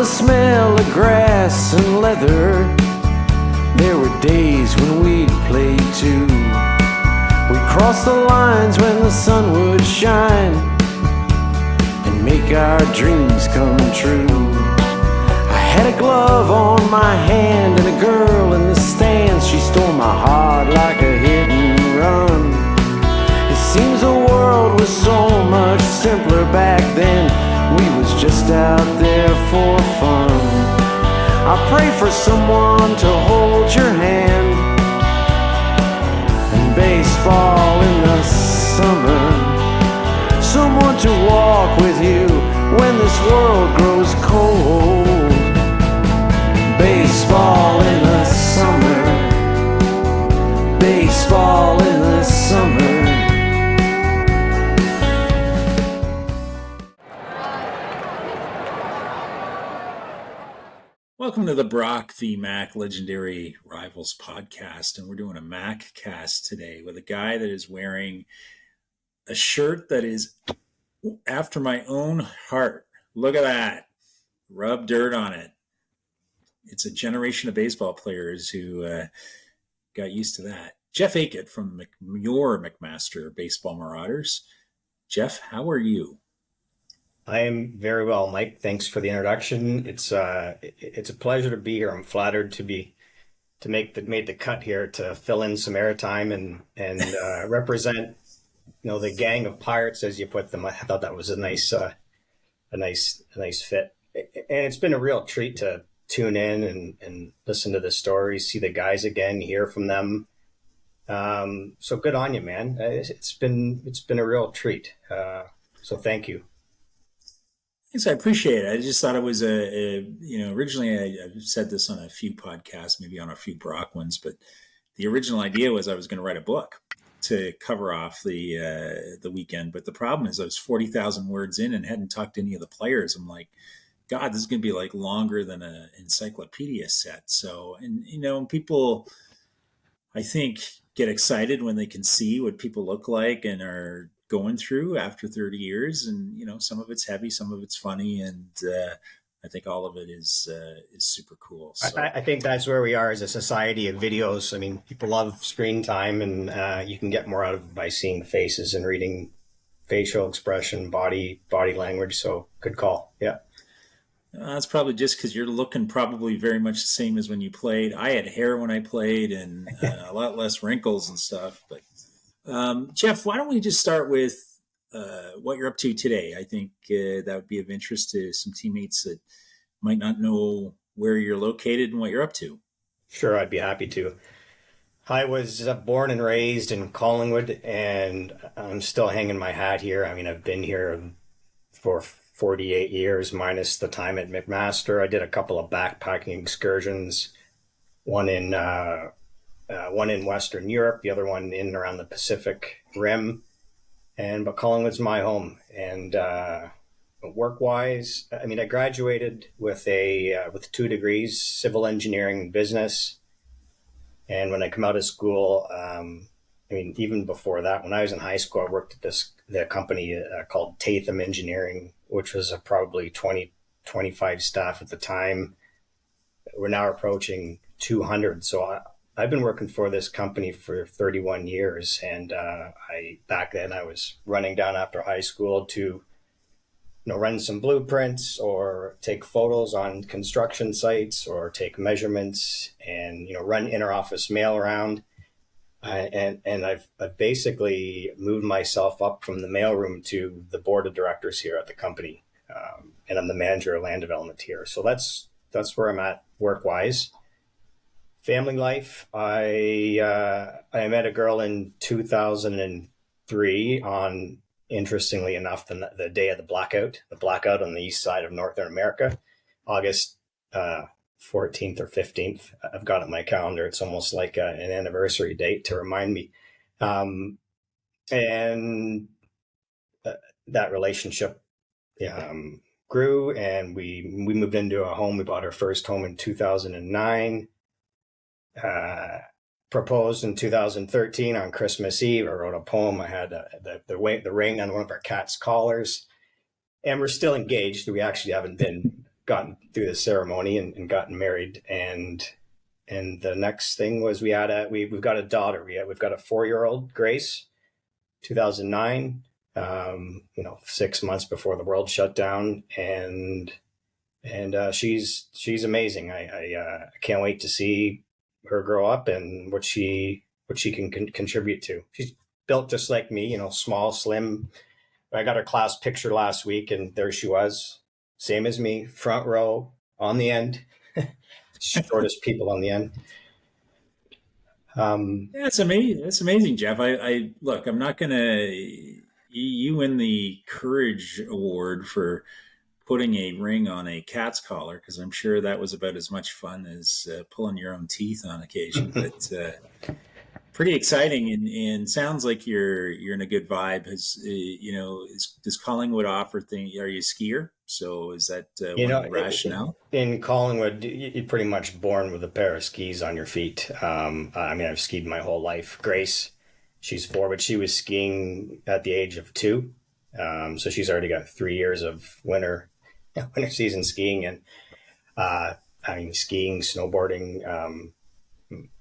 the smell of grass and leather. There were days when we'd play too. We'd cross the lines when the sun would shine and make our dreams come true. I had a glove on my hand and a girl in the stands. She stole my heart like a hit and run. It seems the world was so much simpler back then. We was just out there for fun. I pray for someone to hold your hand, and baseball in the summer. Someone to walk with you when this world grows cold. Baseball in the summer. Baseball in the summer. Welcome to the Brockvmac Legendary Rivals podcast, and we're doing a Mac cast today with a guy that is wearing a shirt that is after my own heart. Look at that. Rub dirt on it. It's a generation of baseball players who got used to that. Jeff Akitt from your McMaster Baseball Marauders. Jeff, how are you? I am very well, Mike. Thanks for the introduction. It's a pleasure to be here. I'm flattered to make the cut here to fill in some airtime and represent, the gang of pirates, as you put them. I thought that was a nice fit. And it's been a real treat to tune in and listen to the stories, see the guys again, hear from them. So good on you, man. It's been a real treat. So thank you. Thanks, I appreciate it. I just thought it was originally I've said this on a few podcasts, maybe on a few Brock ones, but the original idea was I was going to write a book to cover off the weekend. But the problem is I was 40,000 words in and hadn't talked to any of the players. I'm like, God, this is going to be like longer than an encyclopedia set. So, and people, I think, get excited when they can see what people look like and are going through after 30 years. And, some of it's heavy, some of it's funny. And I think all of it is super cool. So. I think that's where we are as a society of videos. I mean, people love screen time, and you can get more out of it by seeing faces and reading facial expression, body language. So good call. Yeah. That's probably just because you're looking probably very much the same as when you played. I had hair when I played and a lot less wrinkles and stuff. But Jeff, why don't we just start with what you're up to today? I think that would be of interest to some teammates that might not know where you're located and what you're up to. Sure, I'd be happy to. I was born and raised in Collingwood, and I'm still hanging my hat here. I mean, I've been here for 48 years, minus the time at McMaster. I did a couple of backpacking excursions, one in Western Europe, the other one in and around the Pacific Rim. But Collingwood's my home. And work-wise, I mean, I graduated with 2 degrees, civil engineering and business. And when I come out of school, even before that, when I was in high school, I worked at the company called Tatham Engineering, which was probably 25 staff at the time. We're now approaching 200. So I've been working for this company for 31 years. And back then I was running down after high school to run some blueprints or take photos on construction sites or take measurements and, run inter-office mail around. And I've basically moved myself up from the mailroom to the board of directors here at the company. And I'm the manager of land development here. So that's where I'm at work-wise. Family life, I met a girl in 2003 on, interestingly enough, the day of the blackout on the east side of Northern America, August 14th or 15th. I've got it on my calendar. It's almost like an anniversary date to remind me. And that relationship grew, and we moved into a home. We bought our first home in 2009. Proposed in 2013 on Christmas Eve. I wrote a poem. I had the ring on one of our cat's collars, and we're still engaged. We actually haven't gotten through the ceremony and gotten married. And the next thing was we've got a daughter. We've got a 4-year-old, Grace, 2009, 6 months before the world shut down. And she's amazing. I can't wait to see her grow up and what she can contribute to. She's built just like me, small, slim. I got her class picture last week, and there she was, same as me, front row on the end, shortest people on the end. That's amazing. That's amazing, Jeff. I look, I'm not going to, you win the Courage Award for putting a ring on a cat's collar, because I'm sure that was about as much fun as pulling your own teeth on occasion. But pretty exciting, and sounds like you're in a good vibe. Does Collingwood offer thing? Are you a skier? So is that one of the rationale? In Collingwood, you're pretty much born with a pair of skis on your feet. I've skied my whole life. Grace, she's 4, but she was skiing at the age of 2. So she's already got 3 years of winter season skiing, and skiing, snowboarding,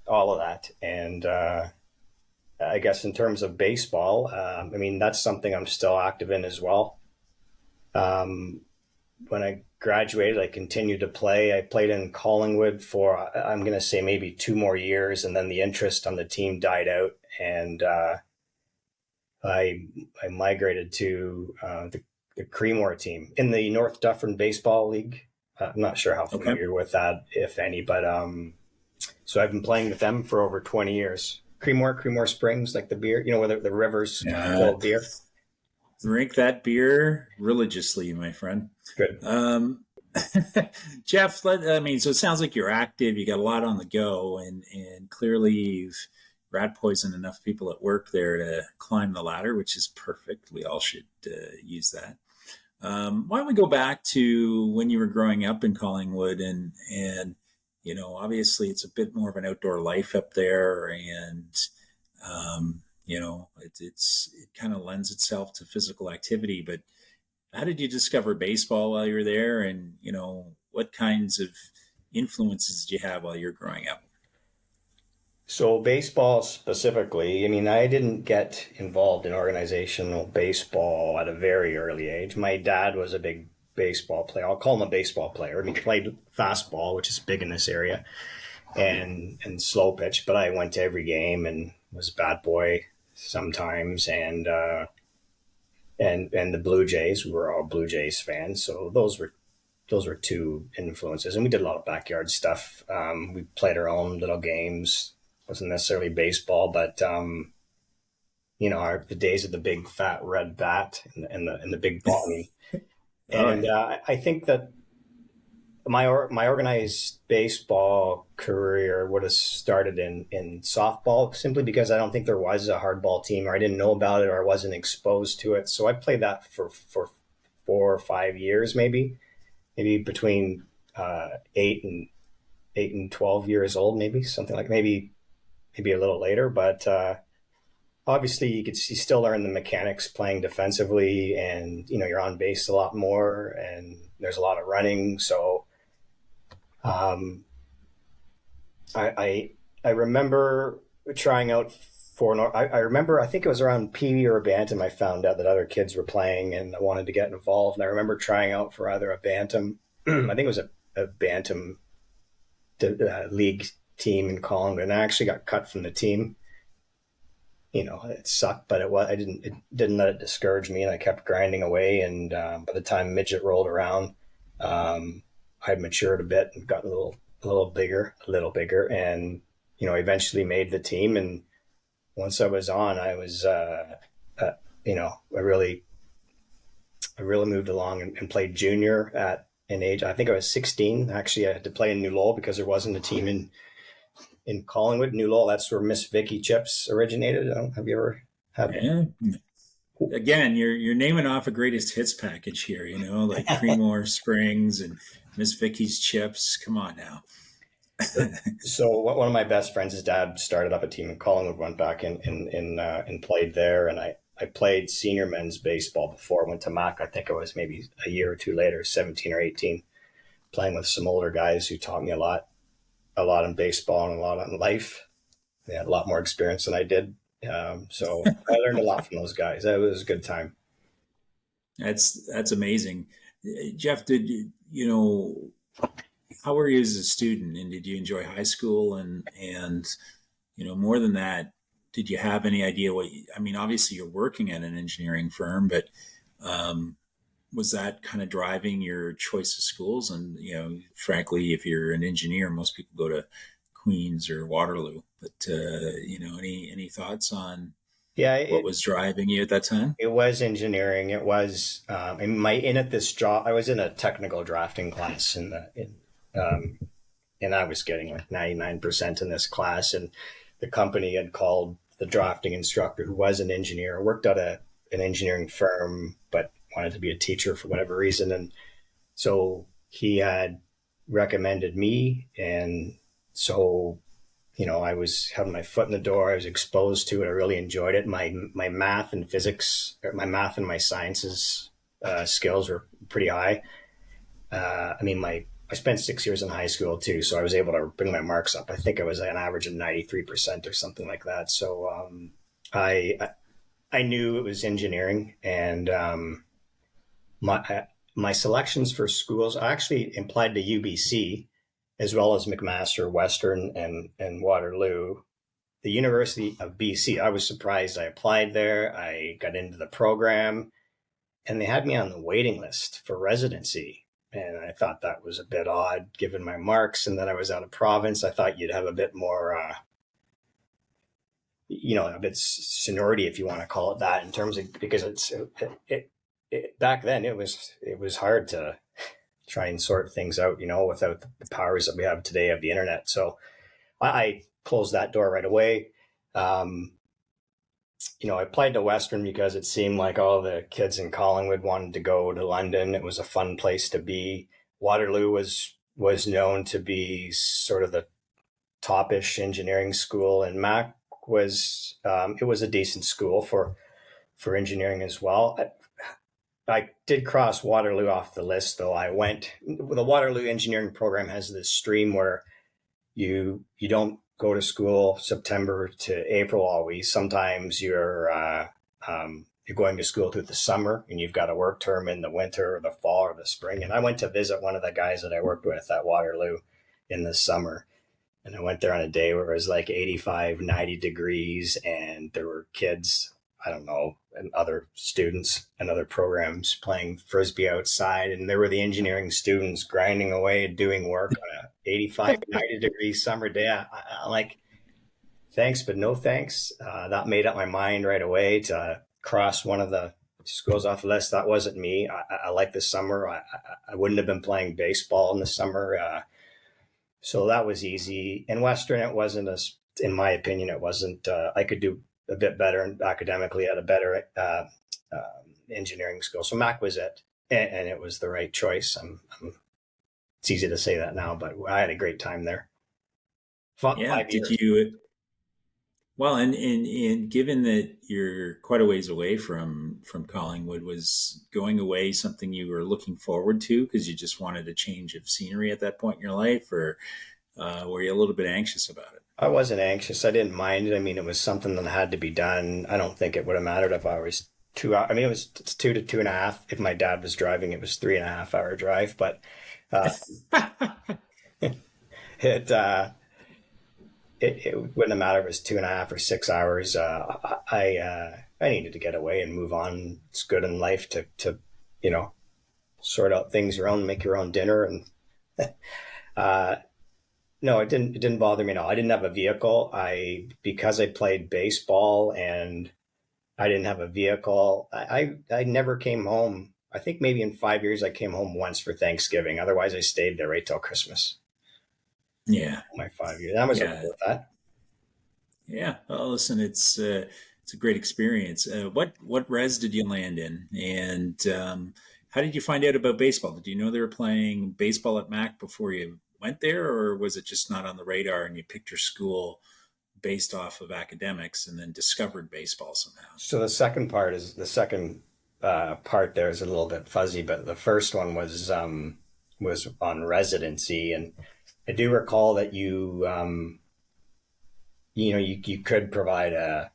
all of that. And I guess in terms of baseball, that's something I'm still active in as well. When I graduated, I continued to play. I played in Collingwood for, I'm going to say, maybe 2 more years, and then the interest on the team died out, and I migrated to the Creemore team in the North Dufferin Baseball League. I'm not sure how familiar with that, if any, but so I've been playing with them for over 20 years. Creemore Springs, like the beer, where the rivers full of beer. Drink that beer religiously, my friend. Good. Jeff, so it sounds like you're active. You got a lot on the go, and clearly you've rat poisoned enough people at work there to climb the ladder, which is perfect. We all should use that. Why don't we go back to when you were growing up in Collingwood, and obviously it's a bit more of an outdoor life up there, and it kind of lends itself to physical activity. But how did you discover baseball while you were there, and what kinds of influences did you have while you're growing up? So baseball specifically, I didn't get involved in organizational baseball at a very early age. My dad was a big baseball player. I'll call him a baseball player. He played fastball, which is big in this area, and slow pitch. But I went to every game and was a bad boy sometimes. And the Blue Jays, we were all Blue Jays fans. So those were 2 influences. And we did a lot of backyard stuff. We played our own little games. Wasn't necessarily baseball, but the days of the big fat red bat and the big ball. And I think that my organized baseball career would have started in softball, simply because I don't think there was a hardball team, or I didn't know about it, or I wasn't exposed to it. So I played that for 4 or 5 years, maybe between 8 and 12 years old, maybe something like maybe a little later. But obviously you still learn the mechanics playing defensively, and you're on base a lot more, and there's a lot of running. So I remember trying out for, I remember, I think it was around Pee-wee or a Bantam, I found out that other kids were playing and I wanted to get involved. And I remember trying out for either a Bantam, I think it was a Bantam league team in Collingwood, and I actually got cut from the team. It sucked, but it didn't let it discourage me, and I kept grinding away. And by the time midget rolled around, I had matured a bit and gotten a little bigger, and eventually made the team. And once I was on, I was I really moved along and played junior at an age, I think I was 16. Actually, I had to play in New Lowell because there wasn't a team in Collingwood. New Lowell, that's where Miss Vicky chips originated. Have you ever had? Yeah. Again, you're naming off a greatest hits package here, like Creemore Springs and Miss Vicky's chips. Come on now. So one of my best friends' dad started up a team in Collingwood, went back and played there. And I played senior men's baseball before I went to Mac. I think it was maybe a year or 2 later, 17 or 18. playing with some older guys who taught me a lot on baseball and a lot on life. They had a lot more experience than I did. So I learned a lot from those guys. That was a good time. That's amazing. Jeff, did how were you as a student, and did you enjoy high school? And more than that, did you have any idea obviously you're working at an engineering firm, but was that kind of driving your choice of schools? And, frankly, if you're an engineer, most people go to Queens or Waterloo, but, any thoughts on what was driving you at that time? It was engineering. It was, at this job, I was in a technical drafting class and I was getting like 99% in this class. And the company had called the drafting instructor, who was an engineer, worked at an engineering firm, but wanted to be a teacher for whatever reason. And so he had recommended me. And so, I had my foot in the door. I was exposed to it. I really enjoyed it. My math and physics, or my math and my sciences skills were pretty high. I spent 6 years in high school too, so I was able to bring my marks up. I think I was at an average of 93% or something like that. So I knew it was engineering, and my selections for schools, I actually applied to UBC as well as McMaster, Western, and Waterloo. The University of BC, I was surprised. I applied there. I got into the program, and they had me on the waiting list for residency. And I thought that was a bit odd given my marks. And then I was out of province. I thought you'd have a bit more, a bit seniority, if you want to call it that, in terms of, because back then it was hard to try and sort things out, without the powers that we have today of the internet. So I closed that door right away. I applied to Western because it seemed like all the kids in Collingwood wanted to go to London. It was a fun place to be. Waterloo was known to be sort of the top-ish engineering school, and Mac was it was a decent school for engineering as well. I did cross Waterloo off the list, though. The Waterloo engineering program has this stream where you don't go to school September to April always. Sometimes you're going to school through the summer, and you've got a work term in the winter or the fall or the spring. And I went to visit one of the guys that I worked with at Waterloo in the summer. And I went there on a day where it was like 85, 90 degrees, and there were kids, I don't know, and other students and other programs playing Frisbee outside. And there were the engineering students grinding away, doing work on a 85, 90 degree summer day. I'm like, thanks, but no thanks. That made up my mind right away to cross one of the schools off the list. That wasn't me. I like the summer. I wouldn't have been playing baseball in the summer. So that was easy. In Western, it wasn't in my opinion, it wasn't, I could do a bit better academically at a better engineering school. So Mac was it, and it was the right choice. It's easy to say that now, but I had a great time there. Yeah. Did you? Well, and given that you're quite a ways away from Collingwood, was going away something you were looking forward to because you just wanted a change of scenery at that point in your life, or were you a little bit anxious about it? I wasn't anxious. I didn't mind it. It was something that had to be done. I don't think it would have mattered if I was 2 hours. It was 2 to 2.5. If my dad was driving, it was 3.5 hour drive. But it wouldn't have mattered if it was 2.5 or 6 hours. I needed to get away and move on. It's good in life to sort out things your own, make your own dinner, and no, it didn't bother me at all. I didn't have a vehicle. Because I played baseball and I didn't have a vehicle, I never came home. I think maybe in 5 years I came home once for Thanksgiving. Otherwise, I stayed there right till Christmas. Yeah, my 5 years. I was okay with that. Yeah. Well, listen, it's a great experience. What res did you land in, and how did you find out about baseball? Did you know they were playing baseball at Mac before you went there, or was it just not on the radar and you picked your school based off of academics and then discovered baseball somehow? So the second part there is a little bit fuzzy, but the first one was was on residency, and I do recall that you could provide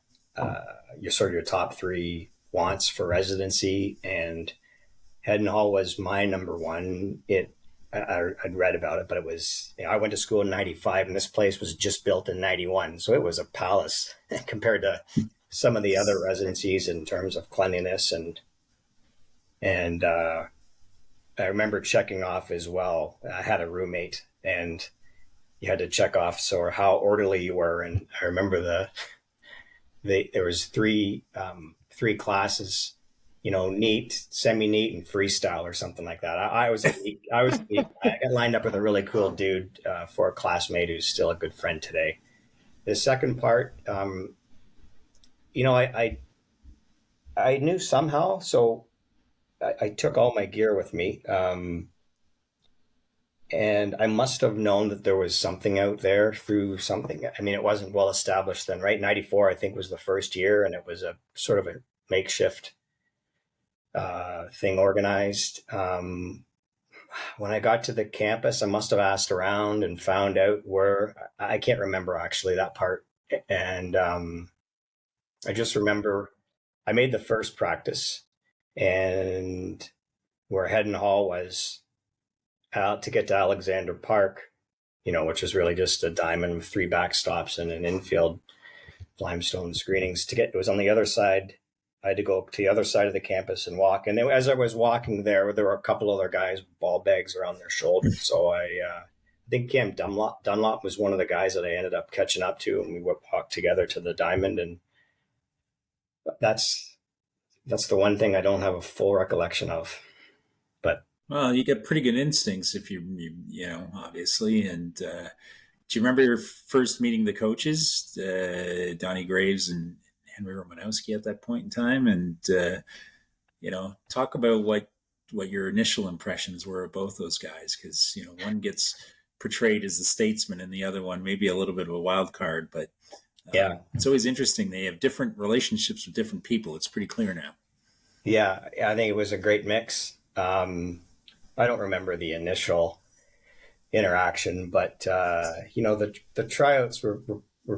your sort of your top three wants for residency, and Head Hall was my number one. I'd read about it, but it was, I went to school in 95 and this place was just built in 91. So it was a palace compared to some of the other residencies in terms of cleanliness. And I remember checking off as well. I had a roommate and you had to check off how orderly you were. And I remember there was three classes, neat, semi-neat, and freestyle or something like that. I was neat. I got lined up with a really cool dude for a classmate who's still a good friend today. The second part, I knew somehow, so I took all my gear with me. And I must have known that there was something out there through something. I mean, it wasn't well established then, right? 94, I think, was the first year, and it was a sort of a makeshift thing organized. When I got to the campus, I must have asked around and found out where. I can't remember actually that part. And I just remember I made the first practice, and where Head Hall was out to get to Alexander Park, which was really just a diamond with 3 backstops and an infield limestone screenings. It was on the other side. I had to go to the other side of the campus and walk. And as I was walking there were a couple other guys with ball bags around their shoulders. So I think Cam Dunlop was one of the guys that I ended up catching up to, and we walked together to the diamond. And that's the one thing I don't have a full recollection of. But well, you get pretty good instincts if you obviously. And do you remember your first meeting the coaches, Donnie Graves and Henry Romanowski at that point in time? And talk about what your initial impressions were of both those guys, because one gets portrayed as the statesman and the other one maybe a little bit of a wild card. But yeah, it's always interesting. They have different relationships with different people. It's pretty clear now. Yeah, I think it was a great mix. I don't remember the initial interaction, but the tryouts were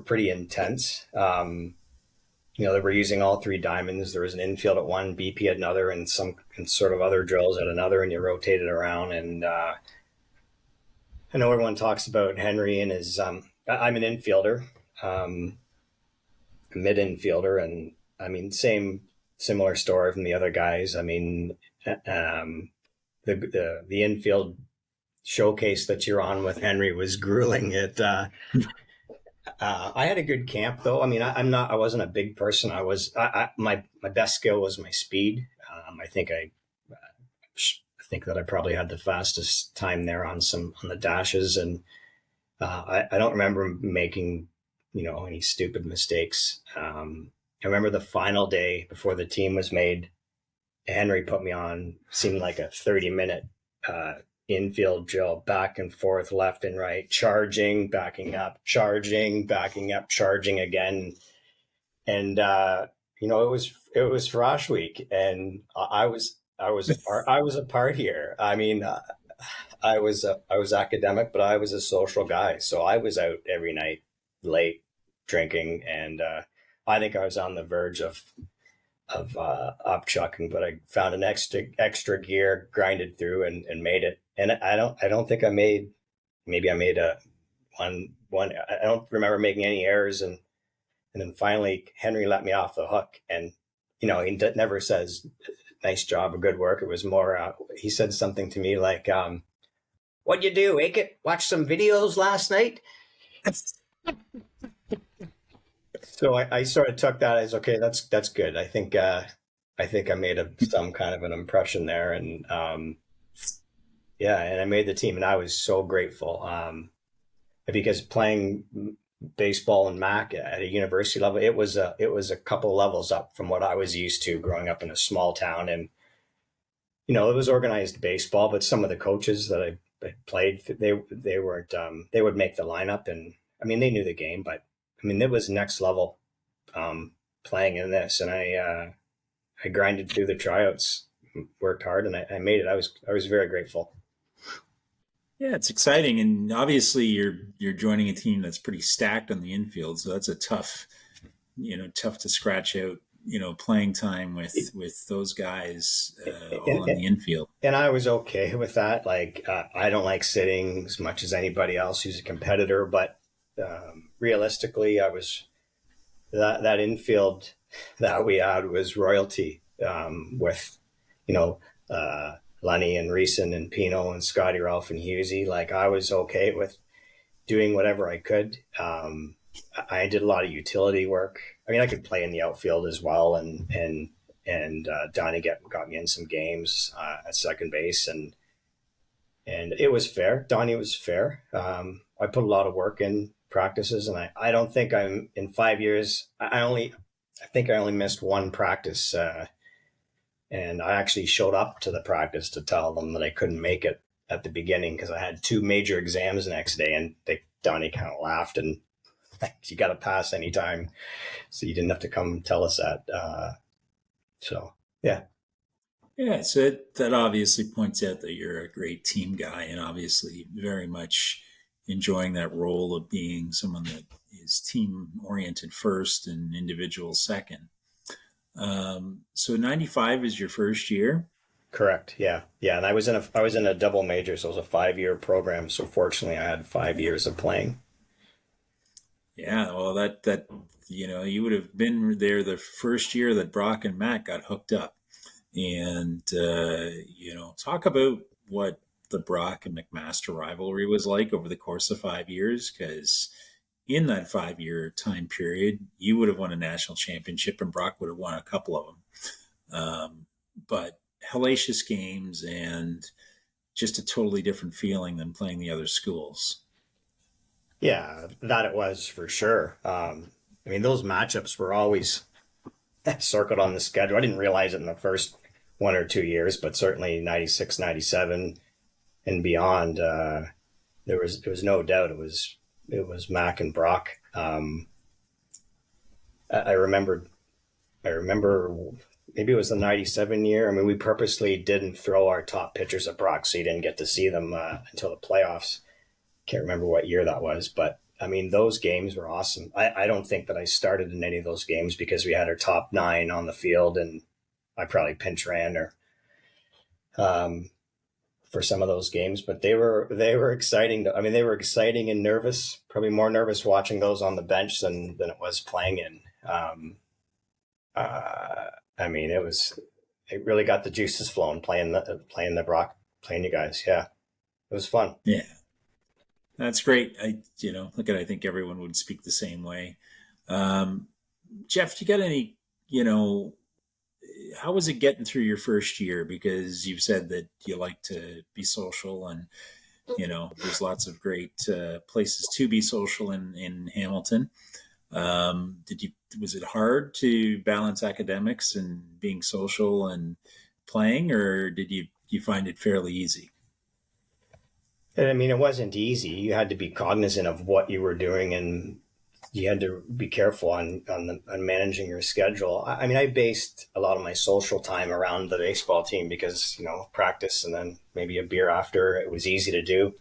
pretty intense. They were using all 3 diamonds. There was an infield at one, BP at another, and some sort of other drills at another, and you rotated around. And I know everyone talks about Henry and his. I'm an infielder, a mid infielder, and I mean similar story from the other guys. I mean, the infield showcase that you're on with Henry was grueling. I had a good camp though. I mean, I wasn't a big person. My best skill was my speed. I think that I probably had the fastest time there on the dashes, and I don't remember making any stupid mistakes. I remember the final day before the team was made, Henry put me on, seemed like a 30-minute infield drill, back and forth, left and right, charging, backing up, charging, backing up, charging again. And it was Frosh Week, and I was a partier. I mean, I was academic, but I was a social guy, so I was out every night late drinking, and I think I was on the verge of upchucking, but I found an extra gear, grinded through, and made it. And I don't think I made. Maybe I made a one. I don't remember making any errors, and then finally Henry let me off the hook. And he never says nice job or good work. It was more he said something to me like, "What'd you do, Akitt? Watch some videos last night?" So I sort of took that as, okay, that's good. I think I made some kind of an impression there, and and I made the team, and I was so grateful because playing baseball in Mac at a university level, it was a couple levels up from what I was used to growing up in a small town, and it was organized baseball, but some of the coaches that I played, they weren't they would make the lineup, and I mean they knew the game, but I mean, it was next level playing in this, and I grinded through the tryouts, worked hard, and I made it. I was very grateful. Yeah, it's exciting, and obviously you're joining a team that's pretty stacked on the infield, so that's a tough to scratch out, playing time with those guys all in And, the infield. and I was okay with that. Like, I don't like sitting as much as anybody else who's a competitor, but realistically, I was that infield that we had was royalty, with, you know, Lenny and Reeson and Pino and Scotty Ralph and Husey. Like, I was okay with doing whatever I could. I did a lot of utility work. I mean, I could play in the outfield as well, and Donnie got me in some games at second base, and it was fair. Donnie was fair. I put a lot of work in practices, and I don't think I'm in 5 years. I think I only missed one practice, and I actually showed up to the practice to tell them that I couldn't make it at the beginning because I had two major exams the next day, and Donnie kind of laughed and you got to pass anytime, so you didn't have to come tell us that. So yeah. Yeah, so that obviously points out that you're a great team guy, and obviously very much enjoying that role of being someone that is team oriented first and individual second. So 95 is your first year. Correct. Yeah. Yeah. And I was in a double major, so it was a 5 year program. So fortunately I had 5 years of playing. Yeah, well, you would have been there the first year that Brock and Matt got hooked up, and talk about what the Brock and McMaster rivalry was like over the course of 5 years, because in that 5 year time period, you would have won a national championship and Brock would have won a couple of them. But hellacious games and just a totally different feeling than playing the other schools. Yeah, that it was for sure. I mean, those matchups were always circled on the schedule. I didn't realize it in the first 1 or 2 years, but certainly 96, 97 and beyond, there was no doubt it was Mac and Brock. I remember maybe it was the 97 year. I mean, we purposely didn't throw our top pitchers at Brock, so you didn't get to see them until the playoffs. Can't remember what year that was, but I mean, those games were awesome. I don't think that I started in any of those games because we had our top nine on the field, and I probably pinch ran or um, for some of those games. But they were exciting. I mean, they were exciting and nervous. Probably more nervous watching those on the bench than it was playing in. I mean, it really got the juices flowing playing the Brock, playing you guys. Yeah, it was fun. Yeah, that's great. I think everyone would speak the same way. Um, Jeff, you got any, you know, how was it getting through your first year? Because you've said that you like to be social, and there's lots of great places to be social in Hamilton. Was it hard to balance academics and being social and playing, or did you find it fairly easy? And I mean, it wasn't easy. You had to be cognizant of what you were doing, and you had to be careful on managing your schedule. I mean, I based a lot of my social time around the baseball team because practice and then maybe a beer after. It was easy to do.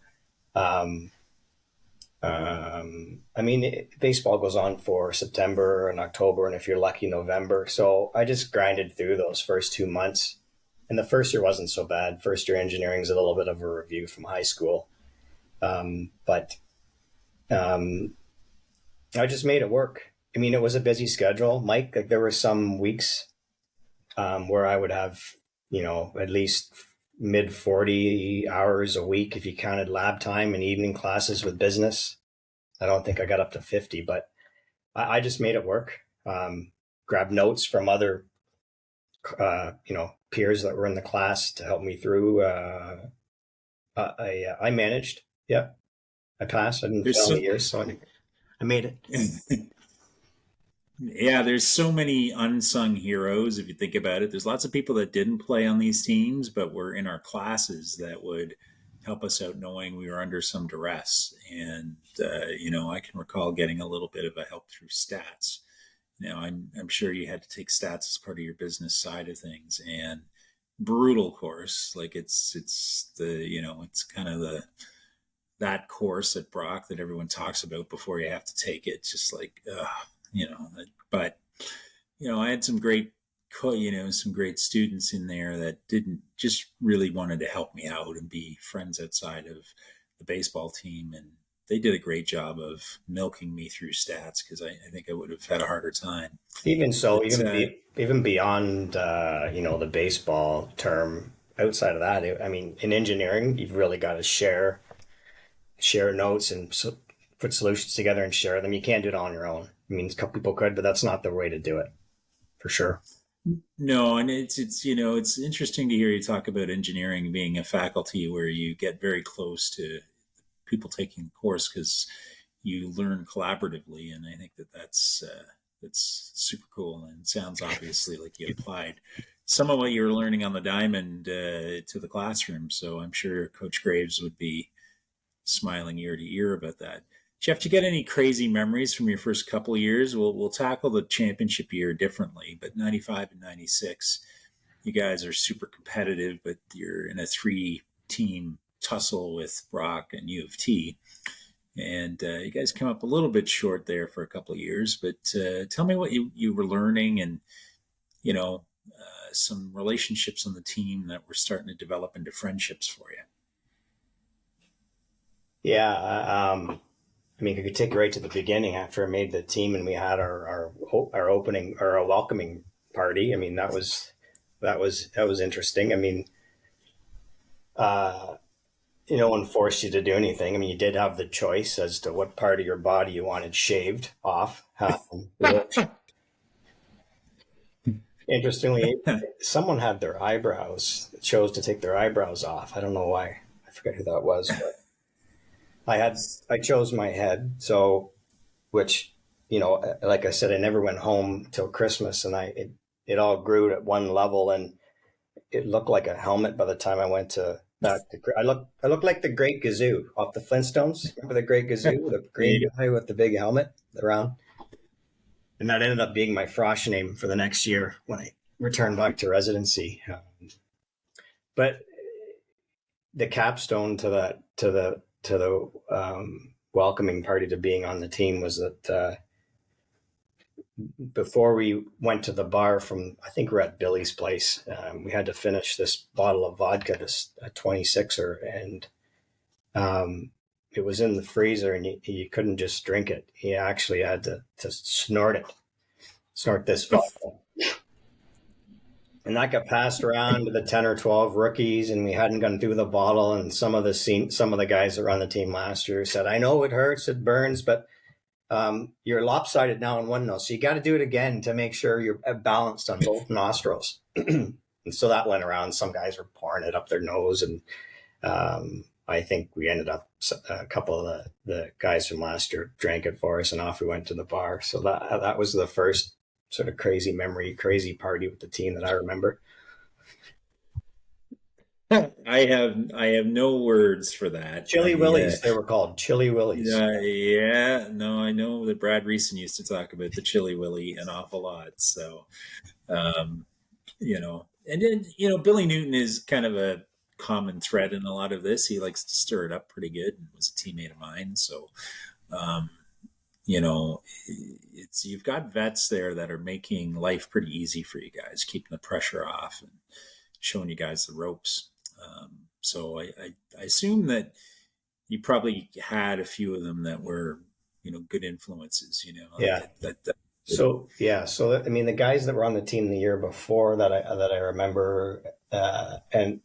Um, I mean, baseball goes on for September and October, and if you're lucky, November. So I just grinded through those first 2 months. And the first year wasn't so bad. First year engineering is a little bit of a review from high school. But I just made it work. I mean, it was a busy schedule, Mike. Like, there were some weeks where I would have, at least mid 40 hours a week if you counted lab time and evening classes with business. I don't think I got up to 50, but I just made it work. Grabbed notes from other, peers that were in the class to help me through. I managed. Yeah, I passed. I didn't There's fail so any years, so I made it. Yeah, there's so many unsung heroes if you think about it. There's lots of people that didn't play on these teams but were in our classes that would help us out knowing we were under some duress. And I can recall getting a little bit of a help through stats. Now, I'm sure you had to take stats as part of your business side of things, and brutal course. Like, it's the it's kind of the that course at Brock that everyone talks about before you have to take it. It's just like, but, I had some great, some great students in there that didn't just really wanted to help me out and be friends outside of the baseball team. And they did a great job of milking me through stats because I think I would have had a harder time. Even so, But, even beyond, the baseball term, outside of that, in engineering, you've really got to share notes and put solutions together and share them. You can't do it on your own. I mean, a couple people could, but that's not the way to do it, for sure. No, and it's interesting to hear you talk about engineering being a faculty where you get very close to people taking the course because you learn collaboratively, and I think that's super cool and sounds obviously like you applied some of what you were learning on the diamond to the classroom. So I'm sure Coach Graves would be smiling ear to ear about that. Jeff, do you get any crazy memories from your first couple of years? We'll tackle the championship year differently, but 95 and 96, you guys are super competitive, but you're in a 3-team tussle with Brock and U of T. And you guys come up a little bit short there for a couple of years, but tell me what you were learning and, some relationships on the team that were starting to develop into friendships for you. Yeah. I could take you right to the beginning after I made the team and we had our opening or our welcoming party. I mean, that was interesting. No one forced you to do anything. I mean, you did have the choice as to what part of your body you wanted shaved off. Interestingly, someone had their eyebrows, chose to take their eyebrows off. I don't know why. I forget who that was, but I chose my head. So, which, like I said, I never went home till Christmas, and it all grew at one level, and it looked like a helmet by the time I went back to. I looked like the Great Gazoo off the Flintstones. Remember the Great Gazoo, the green guy with the big helmet around? And that ended up being my frosh name for the next year when I returned back to residency. But the capstone to the welcoming party to being on the team was that before we went to the bar I think we're at Billy's place, we had to finish this bottle of vodka, a 26er, and it was in the freezer, and you couldn't just drink it. You actually had to snort this vodka. And that got passed around to the 10 or 12 rookies, and we hadn't gone through the bottle. And some of the guys that were on the team last year said, "I know it hurts, it burns, but you're lopsided now in one nose. So you got to do it again to make sure you're balanced on both nostrils." And so that went around. Some guys were pouring it up their nose, and I think we ended up, a couple of the guys from last year drank it for us, and off we went to the bar. So that was the first sort of crazy party with the team that I remember. I have no words for that. Chili Willies, they were called Chili Willies. Yeah, no, I know that Brad Reason used to talk about the Chili Willy an awful lot. So, and then, Billy Newton is kind of a common thread in a lot of this. He likes to stir it up pretty good and was a teammate of mine. So, you've got vets there that are making life pretty easy for you guys, keeping the pressure off and showing you guys the ropes. So I assume that you probably had a few of them that were, good influences, Yeah. So the guys that were on the team the year before that I remember, and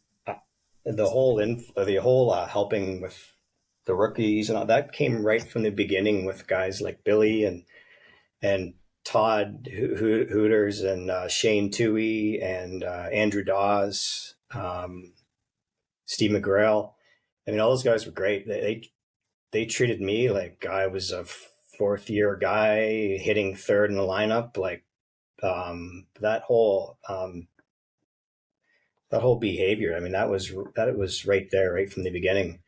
the whole helping with the rookies and all that came right from the beginning with guys like Billy and Todd Hooters and Shane Toohey and Andrew Dawes, Steve McGrail. I mean, all those guys were great. They treated me like I was a fourth year guy hitting third in the lineup. Like that whole behavior. I mean, that was right there, right from the beginning.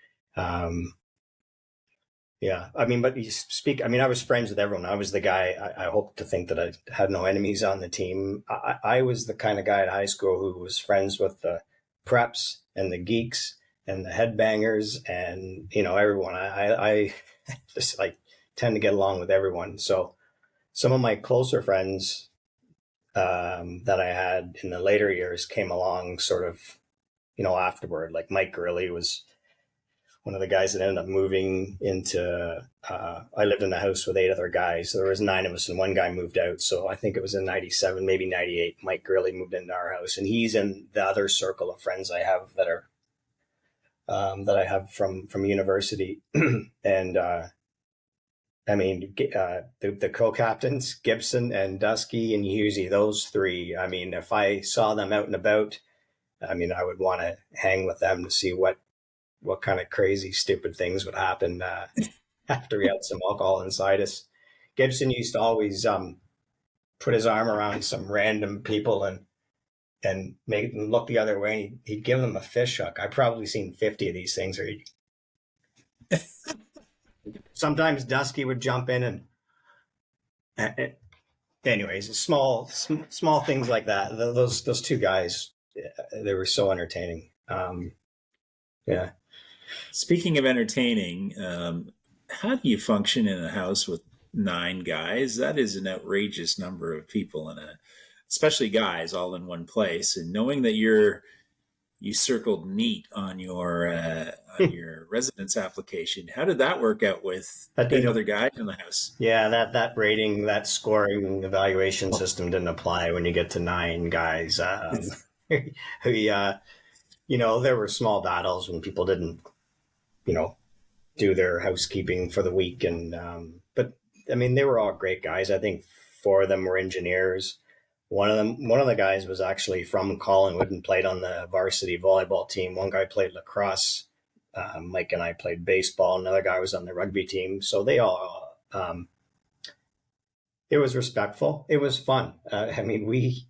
Yeah, I mean, but I was friends with everyone. I was the guy, I hope to think that I had no enemies on the team. I was the kind of guy at high school who was friends with the preps and the geeks and the headbangers and, everyone. I just like tend to get along with everyone. So some of my closer friends that I had in the later years came along sort of, afterward. Like Mike Gurley was one of the guys that ended up moving into, I lived in a house with 8 other guys. So there was 9 of us and one guy moved out. So I think it was in 97, maybe 98, Mike Gurley moved into our house, and he's in the other circle of friends I have that I have from university. And, the co-captains, Gibson and Dusky and Husey, those 3, if I saw them out and about, I would want to hang with them to see what kind of crazy, stupid things would happen after we had some alcohol inside us. Gibson used to always put his arm around some random people and make them look the other way. He'd give them a fish hook. I've probably seen 50 of these things. Sometimes Dusky would jump in and anyways, small things like that. Those 2 guys, they were so entertaining. Yeah. Speaking of entertaining, how do you function in a house with 9 guys? That is an outrageous number of people especially guys all in one place. And knowing that you circled neat on your residence application, how did that work out with 8 other guys in the house? Yeah, that rating, that scoring evaluation system didn't apply when you get to 9 guys. There were small battles when people didn't, do their housekeeping for the week. And, but they were all great guys. I think 4 of them were engineers. One of the guys was actually from Collingwood and played on the varsity volleyball team. One guy played lacrosse. Mike and I played baseball. Another guy was on the rugby team. So they all, it was respectful. It was fun. We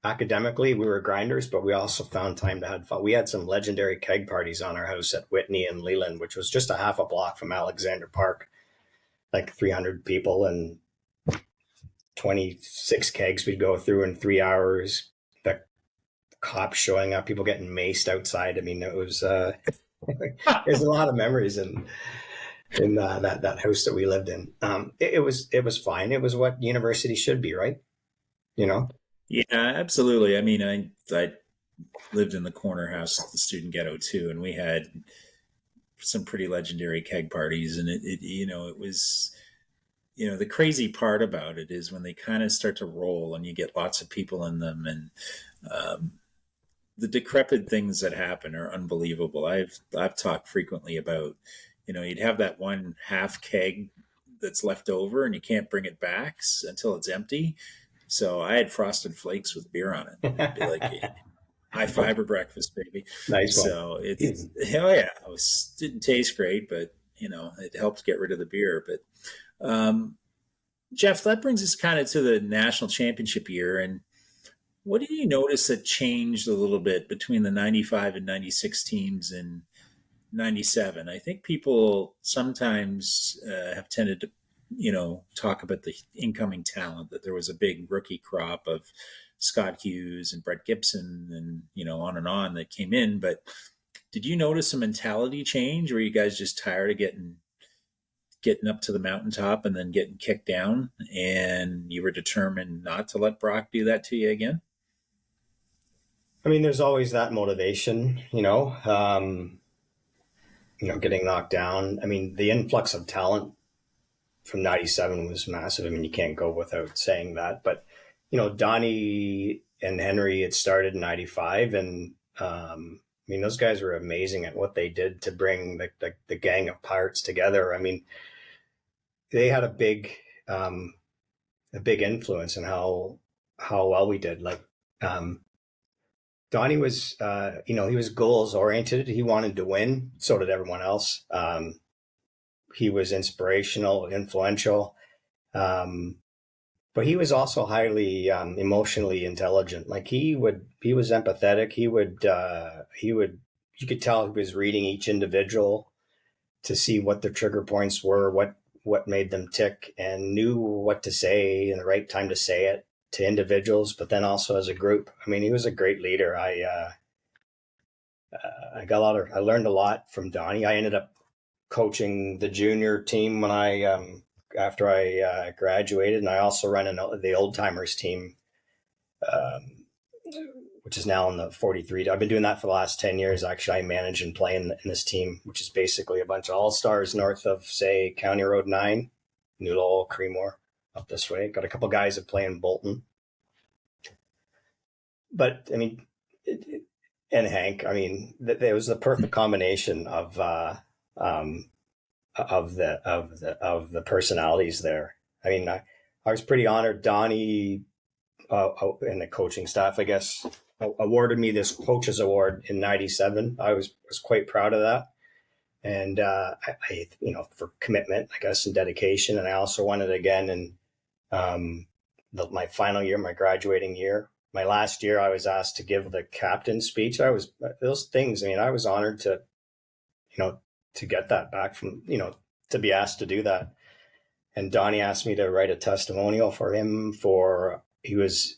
academically, we were grinders, but we also found time to have fun. We had some legendary keg parties on our house at Whitney and Leland, which was just a half a block from Alexander Park, like 300 people and 26 kegs we'd go through in 3 hours. The cops showing up, people getting maced outside. It was there's a lot of memories in that house that we lived in. It was fine. It was what university should be, right? Yeah, absolutely. I lived in the corner house at the student ghetto too, and we had some pretty legendary keg parties, and it was, the crazy part about it is when they kind of start to roll and you get lots of people in them, and the decrepit things that happen are unbelievable. I've talked frequently about, you'd have that one half keg that's left over and you can't bring it back until it's empty. So I had Frosted Flakes with beer on it. It'd be like high fiber breakfast, baby. Nice one. So hell yeah, didn't taste great, but it helped get rid of the beer. But Jeff, that brings us kind of to the national championship year. And what did you notice that changed a little bit between the 95 and 96 teams and 97? I think people sometimes have tended to talk about the incoming talent, that there was a big rookie crop of Scott Hughes and Brett Gibson and, on and on that came in. But did you notice a mentality change? Or were you guys just tired of getting up to the mountaintop and then getting kicked down, and you were determined not to let Brock do that to you again? There's always that motivation, getting knocked down. The influx of talent from 97 was massive. You can't go without saying that. But, Donnie and Henry had started in 95. And, those guys were amazing at what they did to bring the gang of Pirates together. They had a big influence in how well we did. Donnie was, he was goals oriented. He wanted to win. So did everyone else. He was inspirational, influential, but he was also highly emotionally intelligent. He was empathetic. You could tell he was reading each individual to see what their trigger points were, what made them tick, and knew what to say and the right time to say it to individuals, but then also as a group. He was a great leader. I learned a lot from Donnie. I ended up coaching the junior team when after I graduated, and I also ran the old timers team, um, which is now in the 43. I've been doing that for the last 10 years. Actually, I manage and play in this team, which is basically a bunch of all-stars north of, say, County Road 9, New Lowell, Creemore, up this way. Got a couple guys that play in Bolton. But, I mean, and Hank, I mean, it was the perfect combination of the personalities there. I mean, I was pretty honored. Donnie and the coaching staff, I guess, awarded me this coaches award in '97. I was quite proud of that, and I for commitment, I guess, and dedication. And I also won it again in my final year, my graduating year. My last year, I was asked to give the captain's speech. Those things. I mean, I was honored to get that back from, to be asked to do that. And Donnie asked me to write a testimonial for him he was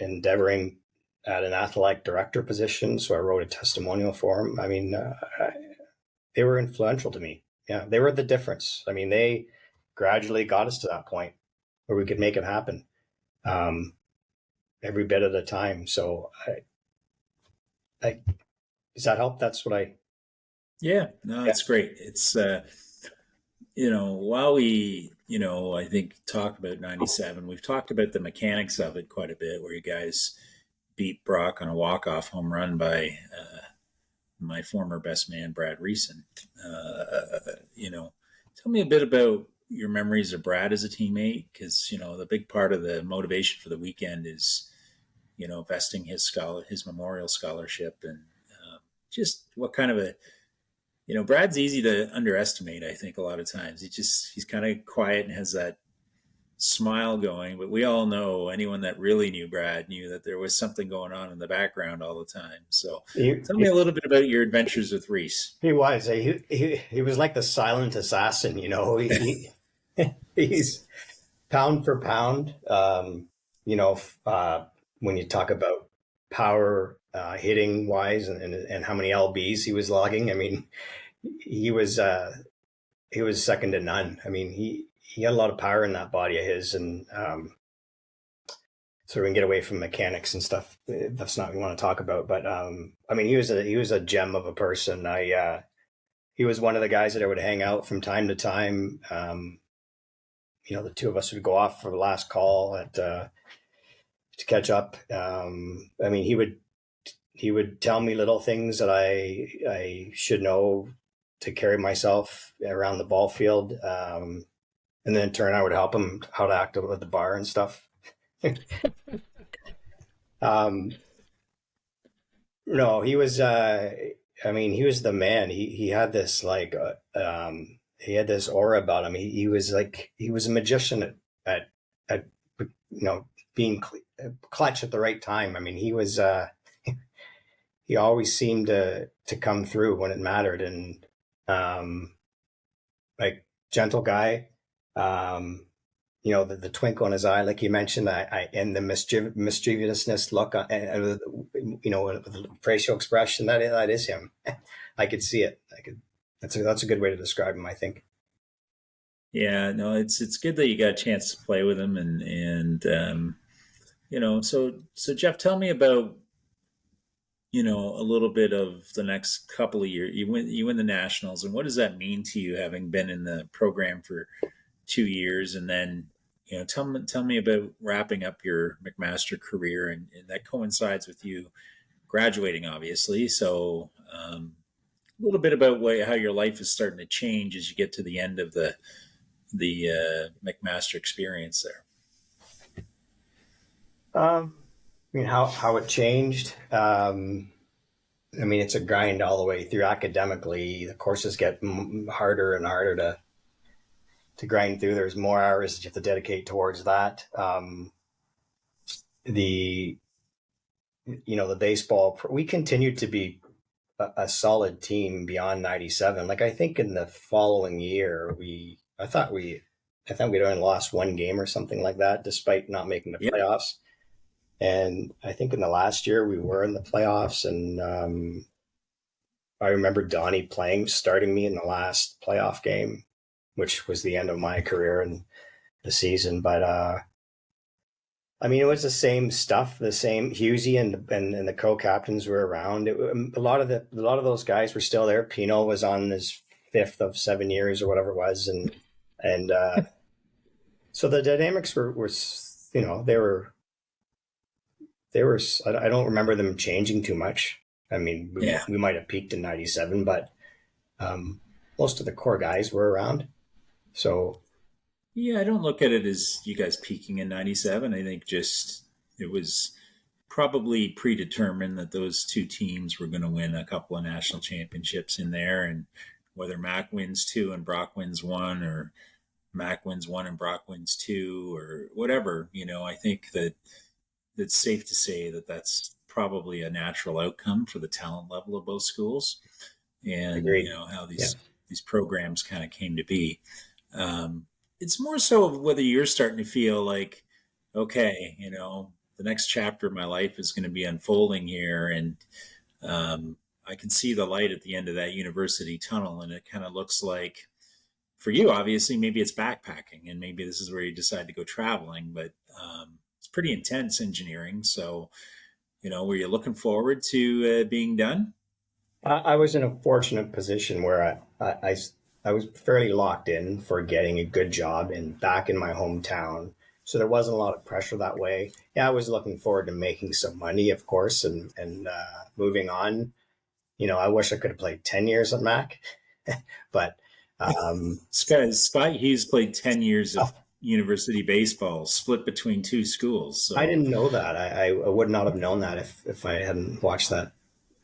endeavoring at an athletic director position. So I wrote a testimonial for him. I mean, they were influential to me. Yeah, they were the difference. I mean, they gradually got us to that point where we could make it happen, every bit of the time. So does that help? That's what I. Yeah, no, it's great. It's, while we, I think talk about 97, we've talked about the mechanics of it quite a bit, where you guys beat Brock on a walk-off home run by my former best man, Brad Reeson. Tell me a bit about your memories of Brad as a teammate, because, the big part of the motivation for the weekend is, vesting his memorial scholarship, and just what kind of Brad's easy to underestimate, I think, a lot of times. He's kind of quiet and has that smile going, but we all know, anyone that really knew Brad knew that there was something going on in the background all the time. So tell me a little bit about your adventures with Reese. He was. He was like the silent assassin, he's pound for pound. When you talk about power hitting wise and how many LBs he was logging, I mean, he was second to none. I mean, he had a lot of power in that body of his, and so we can get away from mechanics and stuff. That's not what we want to talk about. But I mean, he was a gem of a person. He was one of the guys that I would hang out from time to time. The two of us would go off for the last call to catch up. I mean, he would tell me little things that I should know to carry myself around the ball field. And then in turn, I would help him how to act at the bar and stuff. No, he was, he was the man. He had this he had this aura about him. He was a magician at being clutch at the right time. I mean, he was, he always seemed to come through when it mattered, and gentle guy. The twinkle in his eye, like you mentioned, and the mischievousness look, and with the facial expression, that is him. I could see it. That's a good way to describe him, I think. Yeah, no, it's good that you got a chance to play with him, and so Jeff, tell me about a little bit of the next couple of years. You win the Nationals, and what does that mean to you, having been in the program for 2 years, and then tell me about wrapping up your McMaster career, and that coincides with you graduating, obviously. So a little bit about how your life is starting to change as you get to the end of the McMaster experience there. How it changed. It's a grind all the way through academically. The courses get harder and harder to grind through. There's more hours that you have to dedicate towards that. The baseball, we continued to be a solid team beyond 97. I think in the following year, I thought we'd only lost one game or something like that, despite not making the playoffs. And I think in the last year we were in the playoffs, and I remember Donnie starting me in the last playoff game, which was the end of my career and the season. But I mean, it was the same stuff. The same Husey and the co-captains were around. A lot of those guys were still there. Pino was on his 5th of 7 years or whatever it was, and so the dynamics were they were. I don't remember them changing too much. I mean, Yeah. we might have peaked in '97, but most of the core guys were around. So Yeah, I don't look at it as you guys peaking in '97. I think just it was probably predetermined that those two teams were going to win a couple of national championships in there. And whether Mac wins two and Brock wins one, or Mac wins one and Brock wins two, or whatever, I think that it's safe to say that that's probably a natural outcome for the talent level of both schools, and agreed. how Yeah, these programs kind of came to be. It's more so of whether you're starting to feel like, okay, the next chapter of my life is going to be unfolding here, and I can see the light at the end of that university tunnel, and it kind of looks like, for you, obviously, maybe it's backpacking, and maybe this is where you decide to go traveling, but it's pretty intense engineering. So, were you looking forward to being done? I was in a fortunate position where I was fairly locked in for getting a good job back in my hometown. So there wasn't a lot of pressure that way. Yeah, I was looking forward to making some money, of course, and moving on. I wish I could have played 10 years at Mac, but Scott Hughes played 10 years oh, of university baseball, split between two schools. I So, didn't know that. I would not have known that if I hadn't watched that.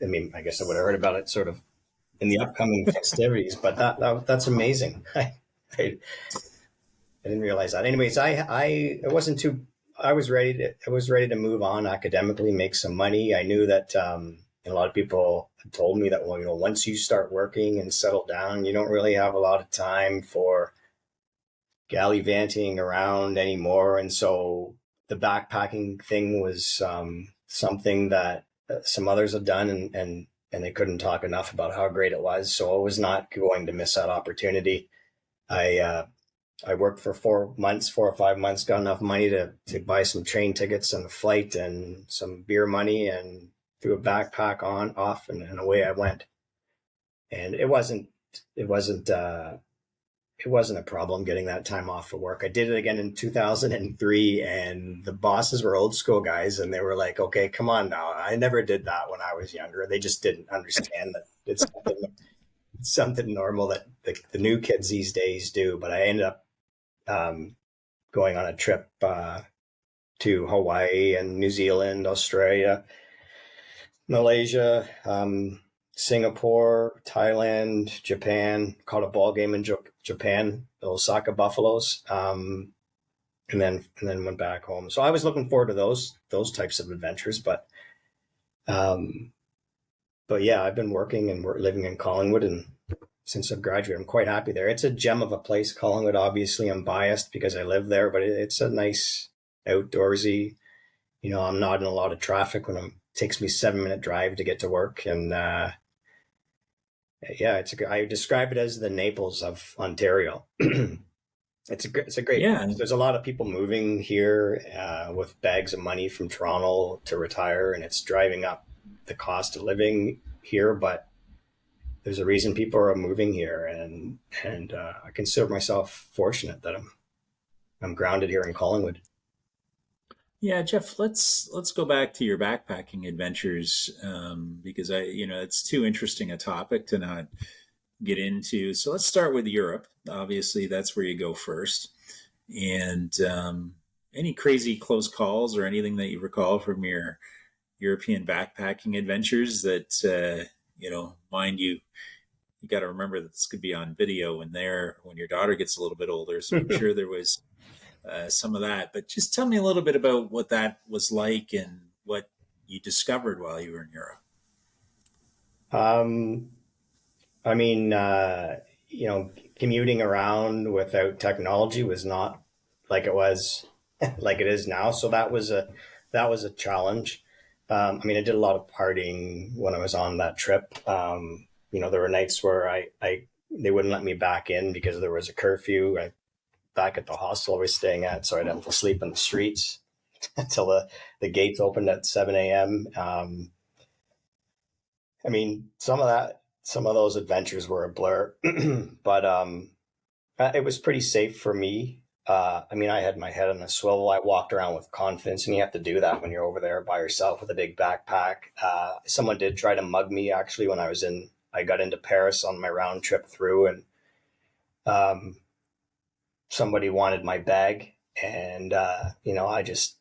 I mean, I guess I would have heard about it sort of in the upcoming festivities, but that's amazing. I didn't realize that. Anyways, it wasn't too. I was ready to move on academically, make some money. I knew that a lot of people had told me that, well, once you start working and settle down, you don't really have a lot of time for gallivanting around anymore. And so the backpacking thing was something that some others have done, and they couldn't talk enough about how great it was. So I was not going to miss that opportunity. I I worked for 4 or 5 months, got enough money to buy some train tickets and a flight and some beer money, and threw a backpack on off, and away I went. And it wasn't it wasn't a problem getting that time off for work. I did it again in 2003, and the bosses were old school guys, and they were like, "Okay, come on now. I never did that when I was younger." They just didn't understand that it's something normal that the new kids these days do. But I ended up going on a trip to Hawaii and New Zealand, Australia, Malaysia, Singapore, Thailand, Japan. Caught a ball game in Japan, the Osaka Buffaloes, and then went back home. So I was looking forward to those types of adventures, um, but yeah, I've been working and living in Collingwood, and since I've graduated, I'm quite happy there. It's a gem of a place, Collingwood. Obviously, I'm biased because I live there, but it's a nice outdoorsy. I'm not in a lot of traffic when it takes me 7 minute drive to get to work, and yeah, I describe it as the Naples of Ontario. It's a great yeah, place. There's a lot of people moving here with bags of money from Toronto to retire, and it's driving up the cost of living here. But there's a reason people are moving here, and I consider myself fortunate that I'm grounded here in Collingwood. yeah, Jeff. Let's go back to your backpacking adventures, because it's too interesting a topic to not get into. So let's start with Europe. Obviously, that's where you go first. And any crazy close calls or anything that you recall from your European backpacking adventures that, mind you, you got to remember that this could be on video when your daughter gets a little bit older. So I'm sure there was some of that. But just tell me a little bit about what that was like and what you discovered while you were in Europe. um, I mean, commuting around without technology was not like it was like it is now. So that was a challenge. I mean, I did a lot of partying when I was on that trip. there were nights where they wouldn't let me back in because there was a curfew back at the hostel I was staying at. So I'd have to sleep in the streets until the gates opened at 7 a.m. Some of those adventures were a blur, but it was pretty safe for me. I had my head on a swivel. I walked around with confidence, and you have to do that when you're over there by yourself with a big backpack. Someone did try to mug me actually when I got into Paris on my round trip through, and somebody wanted my bag, and I just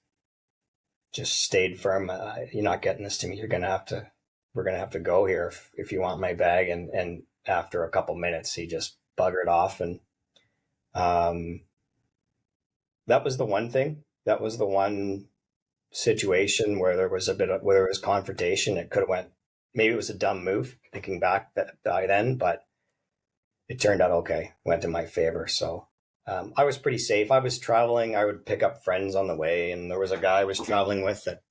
stayed firm. You're not getting this to me. We're gonna have to go here if you want my bag. And after a couple minutes, he just buggered off, and that was the one thing. That was the one situation where there was confrontation. It could have went. Maybe it was a dumb move, thinking back by then, but it turned out okay. Went in my favor. So I was pretty safe. I was traveling. I would pick up friends on the way, and there was a guy I was traveling with that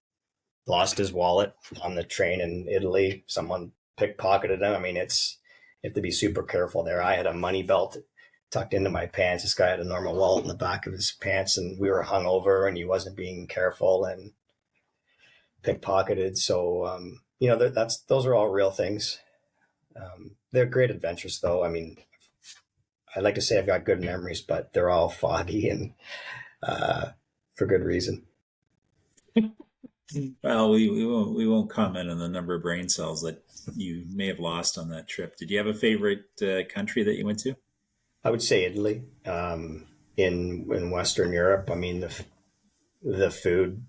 lost his wallet on the train in Italy. Someone pickpocketed him. You have to be super careful there. I had a money belt tucked into my pants. This guy had a normal wallet in the back of his pants, and we were hungover, and he wasn't being careful and pickpocketed. So, those are all real things. They're great adventures, though. I'd like to say I've got good memories, but they're all foggy and for good reason. Well, we won't comment on the number of brain cells that you may have lost on that trip. Did you have a favorite country that you went to? I would say Italy. In Western Europe, the food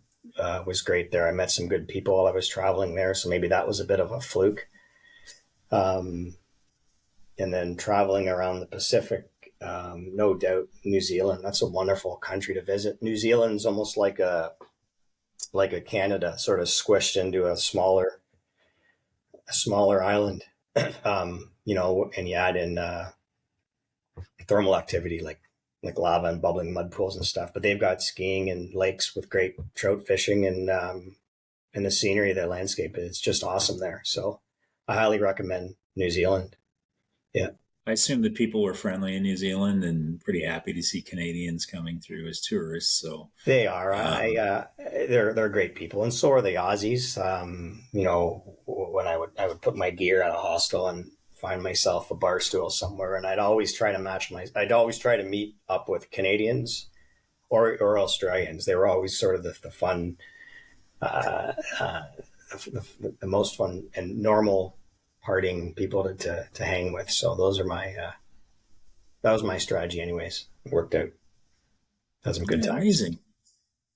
was great there. I met some good people while I was traveling there, so maybe that was a bit of a fluke. And then traveling around the Pacific, no doubt New Zealand. That's a wonderful country to visit. New Zealand's almost like a Canada, sort of squished into a smaller island. And you add in thermal activity like lava and bubbling mud pools and stuff. But they've got skiing and lakes with great trout fishing, and the scenery, the landscape is just awesome there. So I highly recommend New Zealand. Yeah. I assume that people were friendly in New Zealand and pretty happy to see Canadians coming through as tourists. So they are. They're great people, and so are the Aussies. When I would put my gear at a hostel and find myself a bar stool somewhere, and I'd always try to meet up with Canadians or Australians. They were always sort of the fun, the most fun and normal partying people to hang with. So that was my strategy anyways. It worked out. Had some good times. Amazing.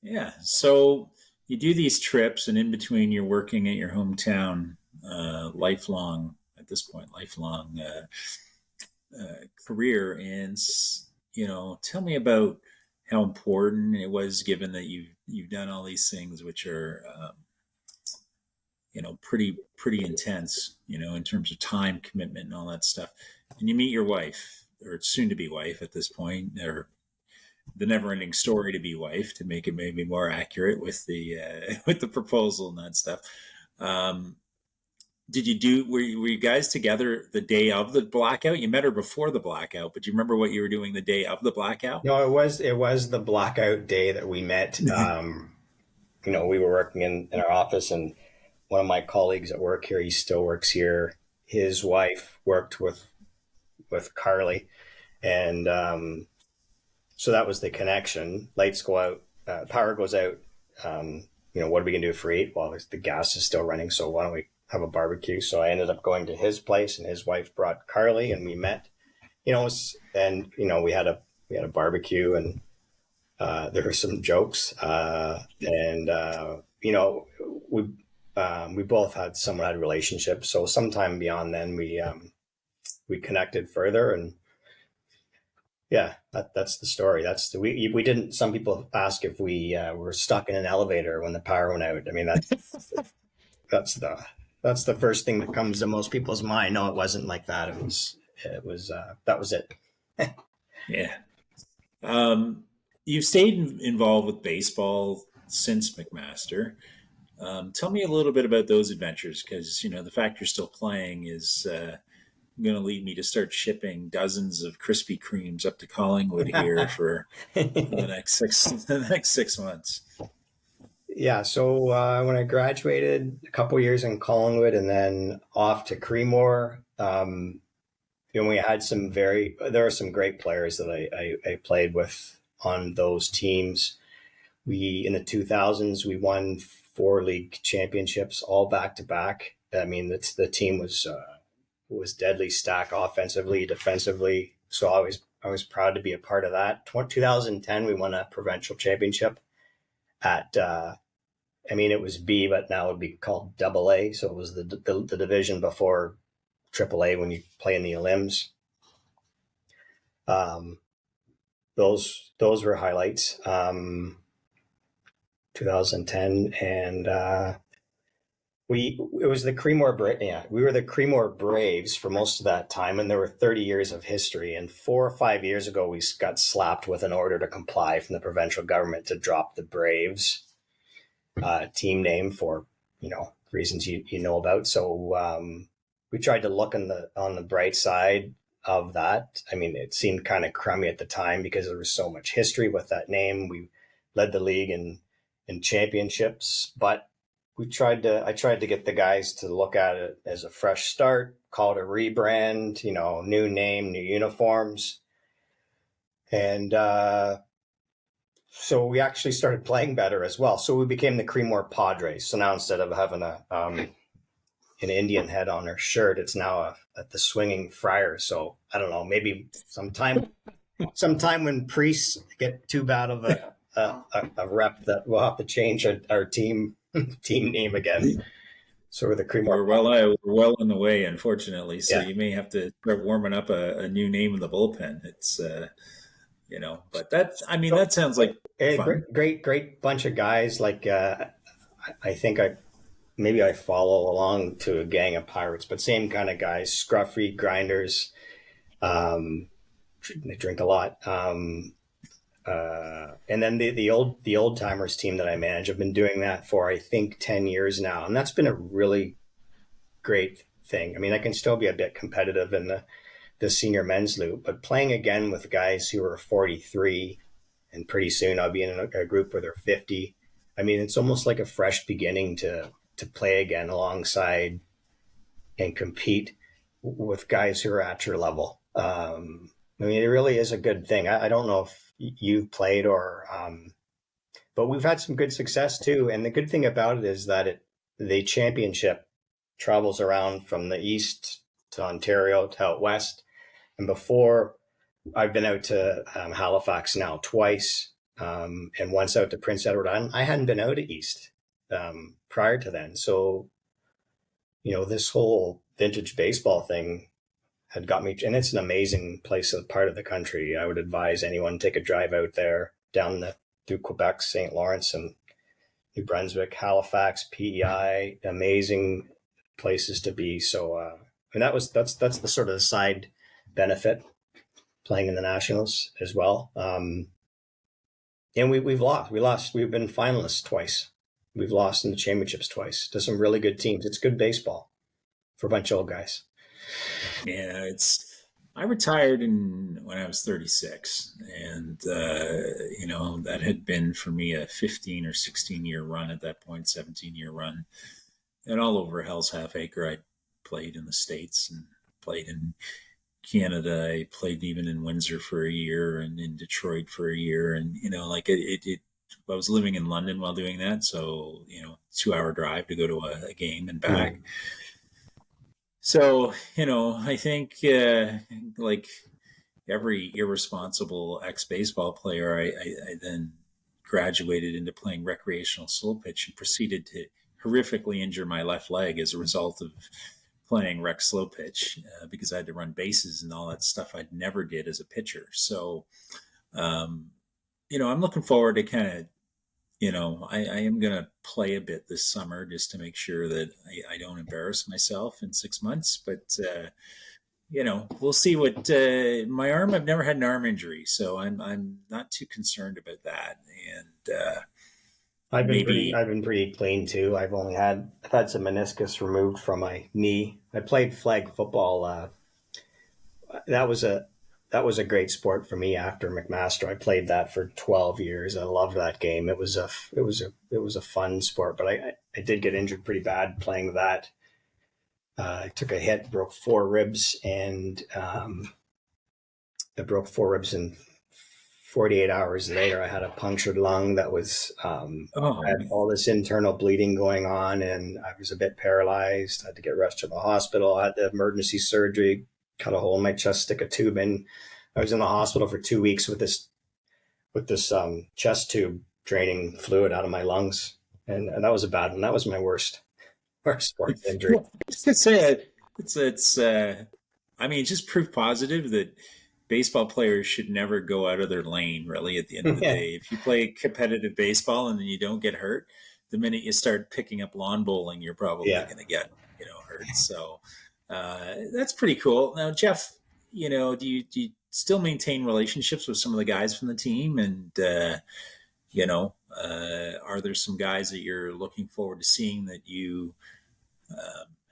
Yeah. So you do these trips, and in between you're working at your hometown, lifelong career. And, tell me about how important it was, given that you've done all these things, which are, pretty intense, in terms of time commitment and all that stuff. And you meet your wife, or soon to be wife at this point, or the never ending story to be wife, to make it maybe more accurate with the proposal and that stuff. Were you guys together the day of the blackout? You met her before the blackout, but do you remember what you were doing the day of the blackout? No, it was the blackout day that we met. We were working in our office, and one of my colleagues at work here, he still works here. His wife worked with Carly, and so that was the connection. Lights go out, power goes out. What are we gonna do for 8? Well, the gas is still running, so why don't we have a barbecue? So I ended up going to his place, and his wife brought Carly, and we met. We had a barbecue, and there were some jokes, and we both had somewhat had relationships. So sometime beyond then, we connected further, and yeah, that's the story. We didn't. Some people ask if we were stuck in an elevator when the power went out. That's the first thing that comes to most people's mind. No, it wasn't like that. That was it. Yeah. You've stayed involved with baseball since McMaster. Tell me a little bit about those adventures, because the fact you're still playing is going to lead me to start shipping dozens of Krispy Kremes up to Collingwood here for the next 6 months. Yeah, so when I graduated, a couple years in Collingwood and then off to Creemore, we had there are some great players that I played with on those teams. In the 2000s, we won 4 league championships, all back to back. I mean, the team was deadly stacked offensively, defensively. So I was proud to be a part of that. 2010, we won a provincial championship at, it was B, but now it would be called Double A. So it was the division before Triple A when you play in the Olymps. Those were highlights. 2010, and we were the Creemore Braves for most of that time, and there were 30 years of history. And 4 or 5 years ago, we got slapped with an order to comply from the provincial government to drop the Braves team name for reasons you know about. So we tried to look on the bright side of that. I mean, it seemed kind of crummy at the time because there was so much history with that name. We led the league in championships, but I tried to get the guys to look at it as a fresh start, call it a rebrand, new name, new uniforms. And so we actually started playing better as well. So we became the Creemore Padres. So now instead of having an Indian head on our shirt, it's now the Swinging Friars. So I don't know, maybe sometime when priests get too bad of a rep, that we'll have to change our team name again. So we're the Creemore. We're well on the way, unfortunately. So Yeah. You may have to start warming up a new name in the bullpen. It's but that sounds like fun. Great bunch of guys. Like I think I follow along to a gang of Pirates, but same kind of guys, scruffy grinders. They drink a lot. And then the old timers team that I manage, I've been doing that for I think 10 years now, and that's been a really great thing. I mean, I can still be a bit competitive in the senior men's loop, but playing again with guys who are 43, and pretty soon I'll be in a group where they're 50. I mean, it's almost like a fresh beginning to play again alongside and compete with guys who are at your level. I mean, it really is a good thing. I don't know if you've played but we've had some good success too. And the good thing about it is that the championship travels around from the east to Ontario to out west. And before, I've been out to Halifax now twice, and once out to Prince Edward Island. I hadn't been out east prior to then. So, this whole vintage baseball thing had got me, and it's an amazing place, a part of the country. I would advise anyone take a drive out there, through Quebec, St. Lawrence, and New Brunswick, Halifax, PEI, amazing places to be. So, and that's the sort of side benefit playing in the Nationals as well. And we've lost. We've been finalists twice. We've lost in the championships twice to some really good teams. It's good baseball for a bunch of old guys. Yeah, I retired when I was 36, and that had been for me a 15 or 16-year run at that point, 17-year run, and all over Hell's Half Acre. I played in the States and played in Canada. I played even in Windsor for a year and in Detroit for a year, and I was living in London while doing that, so 2-hour drive to go to a game and back. Mm-hmm. So, I think like every irresponsible ex-baseball player, I then graduated into playing recreational slow pitch and proceeded to horrifically injure my left leg as a result of playing rec slow pitch because I had to run bases and all that stuff I'd never did as a pitcher. So, I'm looking forward to kind of, I am going to play a bit this summer just to make sure that I don't embarrass myself in 6 months. But, we'll see what my arm. I've never had an arm injury, so I'm not too concerned about that. And I've been pretty clean too. I've had some meniscus removed from my knee. I played flag football that was a great sport for me after McMaster. I played that for 12 years. I loved that game. It was a fun sport, but I did get injured pretty bad playing that. I took a hit, broke 4 ribs, and I broke 4 ribs, and 48 hours later, I had a punctured lung that was, I had all this internal bleeding going on, and I was a bit paralyzed. I had to get rushed to the hospital. I had the emergency surgery, cut a hole in my chest, stick a tube in. I was in the hospital for 2 weeks with this chest tube draining fluid out of my lungs, and that was a bad one. That was my worst sports injury. Just to say, it's I mean, just proof positive that baseball players should never go out of their lane, really, at the end of the day. If you play competitive baseball and then you don't get hurt, the minute you start picking up lawn bowling, you're probably going to get, hurt. So that's pretty cool. Now, Jeff, do you still maintain relationships with some of the guys from the team? And, are there some guys that you're looking forward to seeing that you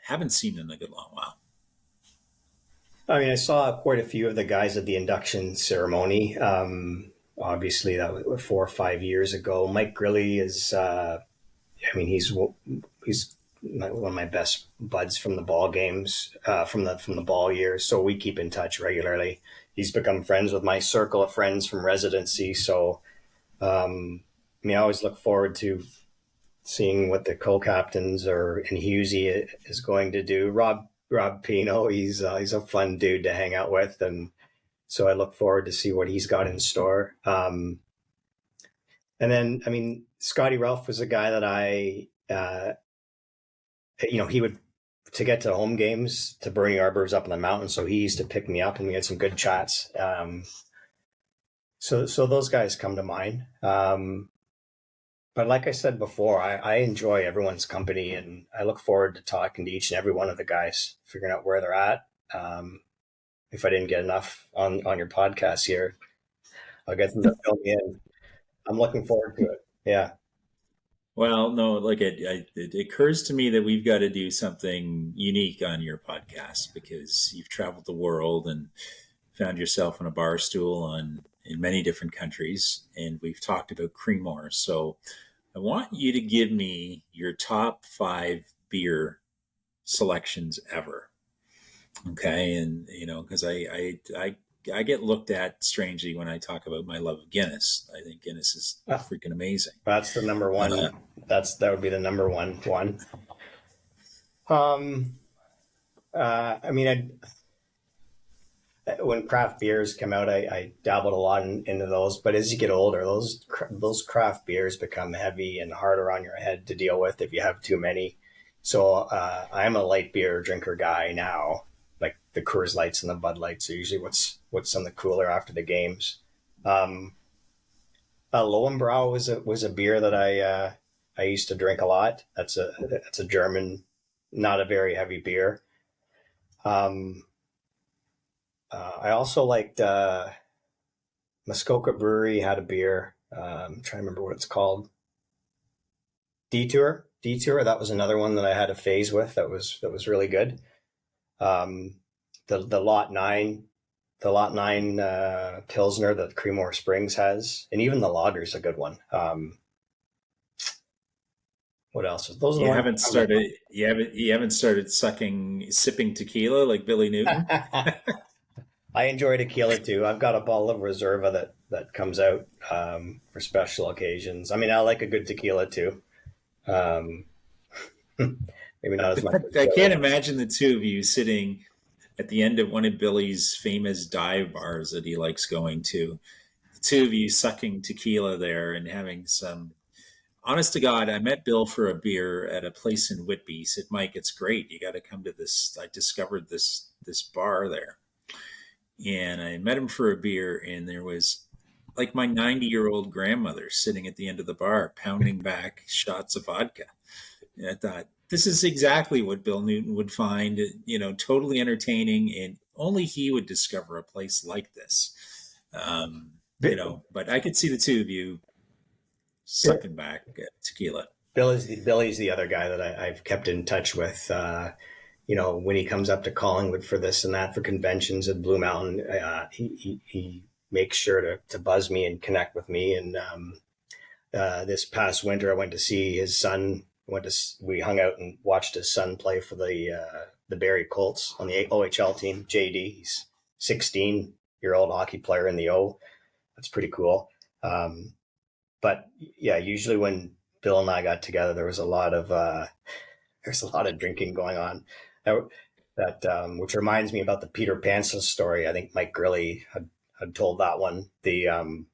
haven't seen in a good long while? I mean, I saw quite a few of the guys at the induction ceremony. Obviously, that was 4 or 5 years ago. Mike Grilly is, he's one of my best buds from the ball games, from the ball years. So we keep in touch regularly. He's become friends with my circle of friends from residency. So, I always look forward to seeing what the co-captains and Husey is going to do. Rob Pino, he's a fun dude to hang out with, and so I look forward to see what he's got in store. And then, Scotty Ralph was a guy that he would, to get to home games, to Bernie Arbor was up in the mountains, so he used to pick me up, and we had some good chats. So those guys come to mind. But like I said before, I enjoy everyone's company, and I look forward to talking to each and every one of the guys, figuring out where they're at. If I didn't get enough on your podcast here, I'll get them to fill me in. I'm looking forward to it. Yeah. Well, no, it occurs to me that we've got to do something unique on your podcast, because you've traveled the world and found yourself on a bar stool in many different countries, and we've talked about Creemore. So I want you to give me your top 5 beer selections ever. Okay. And, because I get looked at strangely when I talk about my love of Guinness. I think Guinness is freaking amazing. That's the number one. That would be the number one. When craft beers come out, I dabbled a lot into those. But as you get older, those craft beers become heavy and harder on your head to deal with if you have too many. So I'm a light beer drinker guy now. Like the Coors Lights and the Bud Lights are usually what's on the cooler after the games. Lowenbrau was a beer that I used to drink a lot. That's a German, not a very heavy beer. I also liked Muskoka Brewery had a beer. I'm trying to remember what it's called. Detour. That was another one that I had a phase with. That was really good. The Lot 9 Pilsner that Creemore Springs has, and even the lager's a good one. What else? Those you haven't started sipping tequila like Billy Newton. I enjoy tequila too. I've got a bottle of Reserva that comes out for special occasions. I like a good tequila too. Maybe not as much. I can't imagine the two of you sitting at the end of one of Billy's famous dive bars that he likes going to. The two of you sucking tequila there and having some. Honest to God, I met Bill for a beer at a place in Whitby. He said, "Mike, it's great. You got to come to this. I discovered this bar there." And I met him for a beer, and there was like my 90-year-old grandmother sitting at the end of the bar, pounding back shots of vodka. And I thought, this is exactly what Bill Newton would find, totally entertaining, and only he would discover a place like this. But I could see the two of you sucking back tequila. Billy's the other guy that I've kept in touch with. when he comes up to Collingwood for this and that, for conventions at Blue Mountain, he makes sure to buzz me and connect with me. And this past winter, I went to see his son. We hung out and watched his son play for the Barrie Colts on the OHL team. JD, he's 16-year-old hockey player in the O. That's pretty cool. But yeah, usually when Bill and I got together, there was a lot of drinking going on. That which reminds me about the Peter Pantsless story. I think Mike Grilly had told that one. The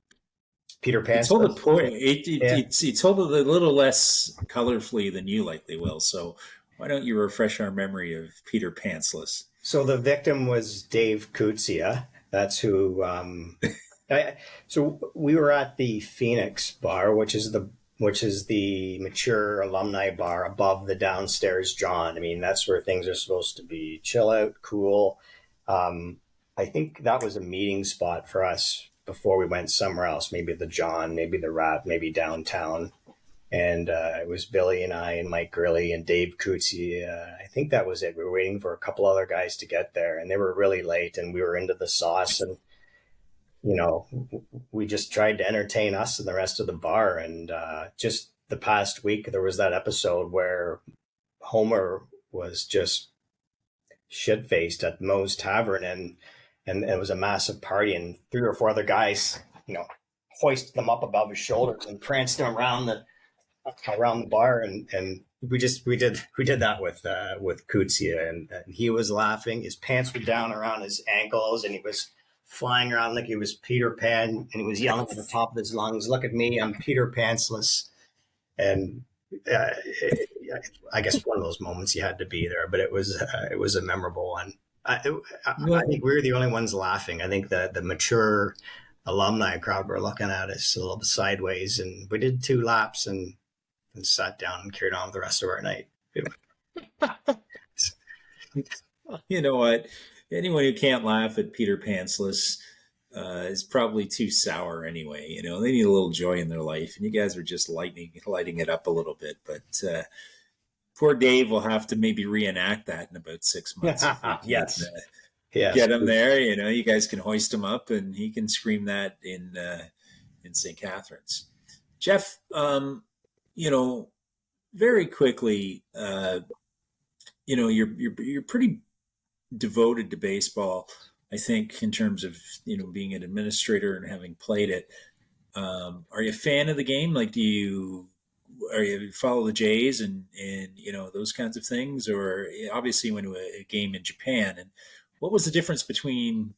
Peter Pantsless. He told he told it a little less colorfully than you likely will. So why don't you refresh our memory of Peter Pantsless? So the victim was Dave Kutsia. That's who. So we were at the Phoenix bar, which is the mature alumni bar above the downstairs John. I mean, that's where things are supposed to be chill out, cool. I think that was a meeting spot for us before we went somewhere else, maybe the John, maybe the Rat, maybe downtown. And it was Billy and I and Mike Grilly and Dave Kutsia. I think that was it. We were waiting for a couple other guys to get there, and they were really late, and we were into the sauce. And we just tried to entertain us and the rest of the bar. And just the past week, there was that episode where Homer was just shit-faced at Moe's Tavern, and it was a massive party, and 3 or 4 other guys, hoisted them up above his shoulders and pranced them around the bar. And we did that with Kutsia, and he was laughing. His pants were down around his ankles, and he was flying around like he was Peter Pan, and he was yelling at the top of his lungs, "Look at me, I'm Peter Pantsless." And I guess one of those moments you had to be there, but it was a memorable one. I think we were the only ones laughing. I think that the mature alumni crowd were looking at us a little bit sideways, and we did 2 laps and sat down and carried on with the rest of our night. You know what? Anyone who can't laugh at Peter Pantsless is probably too sour anyway. They need a little joy in their life, and you guys are just lighting it up a little bit. But poor Dave will have to maybe reenact that in about 6 months. Yes. Get him there. You guys can hoist him up, and he can scream that in St. Catharines. Jeff, very quickly, you're pretty devoted to baseball, I think, in terms of being an administrator and having played it. Are you a fan of the game? Like, do you follow the Jays and those kinds of things? Or obviously you went to a game in Japan, and what was the difference between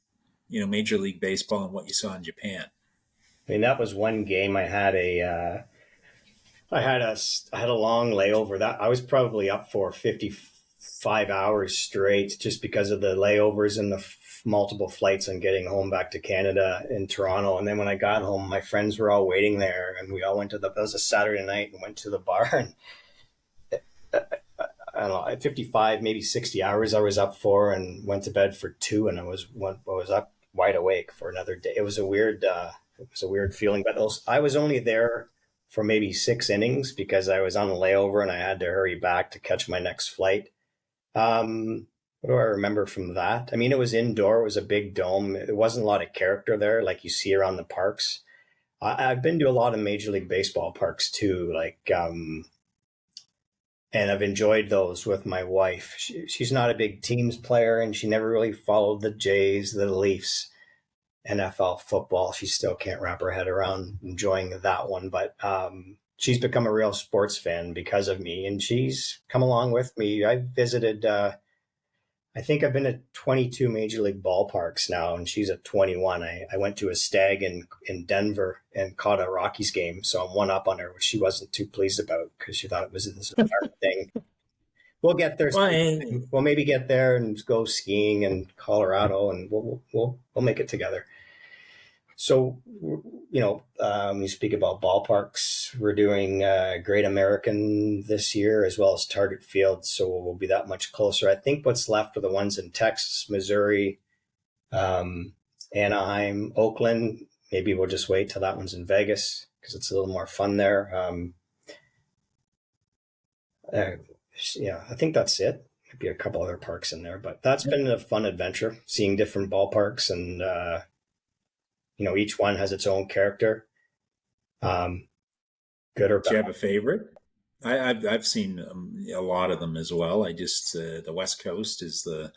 Major League Baseball and what you saw in Japan? I mean, that was one game. I had a long layover. That I was probably up for 55 hours straight, just because of the layovers and the multiple flights and getting home back to Canada in Toronto. And then when I got home, my friends were all waiting there, and we all went to it was a Saturday night, and went to the bar. And I don't know, 55, maybe 60 hours I was up for, and went to bed for 2, and I was up wide awake for another day. It was a weird feeling, but I was only there for maybe 6 innings because I was on a layover and I had to hurry back to catch my next flight. What do I remember from that? I mean, it was indoor. It was a big dome. There wasn't a lot of character there like you see around the parks. I've been to a lot of Major League Baseball parks too, and I've enjoyed those with my wife. She's not a big teams player, and she never really followed the Jays, the Leafs, NFL football. She still can't wrap her head around enjoying that one, but she's become a real sports fan because of me, and she's come along with me. I've visited, I think I've been at 22 Major League ballparks now, and she's at 21. I went to a stag in Denver and caught a Rockies game, so I'm one up on her, which she wasn't too pleased about because she thought it was this art thing. We'll get there. We'll maybe get there and go skiing in Colorado, and we'll make it together. So, you speak about ballparks. We're doing Great American this year as well as Target Field, so we'll be that much closer. I think what's left are the ones in Texas, Missouri, Anaheim, Oakland. Maybe we'll just wait till that one's in Vegas because it's a little more fun there. I think that's it. maybe a couple other parks in there, but that's been a fun adventure, seeing different ballparks, and each one has its own character, good or Do you bad. have a favorite? I've seen a lot of them as well. I just the West Coast is the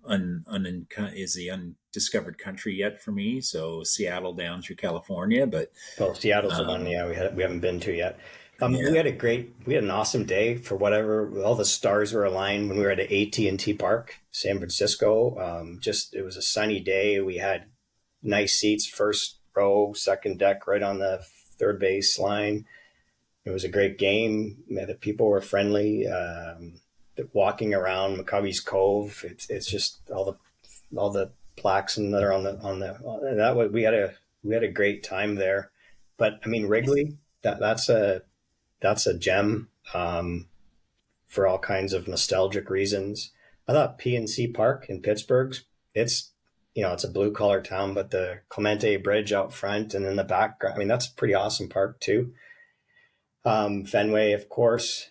is the undiscovered country yet for me. So Seattle down through California, but Well, Seattle's the one, um, yeah, we haven't been to yet. We yeah, had an awesome day for whatever. All the stars were aligned when we were at AT&T Park, San Francisco. It was a sunny day. We had nice seats, first row, second deck, right on the third base line. It was a great game. The people were friendly. Walking around McCovey's Cove, it's just all the plaques and that are that way. We had a great time there. But I mean, Wrigley, that's a gem, for all kinds of nostalgic reasons. I thought PNC Park in Pittsburgh, it's it's a blue collar town, but the Clemente Bridge out front and in the background, I mean, that's a pretty awesome park too. Fenway, of course.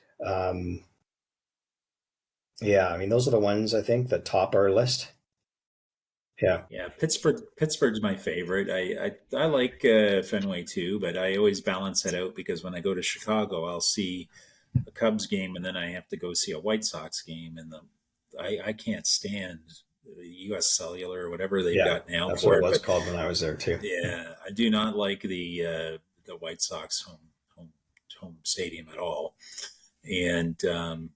Yeah, I mean, those are the ones I think that top our list. Yeah, yeah. Pittsburgh's my favorite. I like Fenway too, but I always balance it out because when I go to Chicago, I'll see a Cubs game, and then I have to go see a White Sox game, and I can't stand U.S. Cellular or whatever they've yeah, got now that's what for it it. was But called when I was there too. yeah, I do not like the White Sox home home stadium at all. And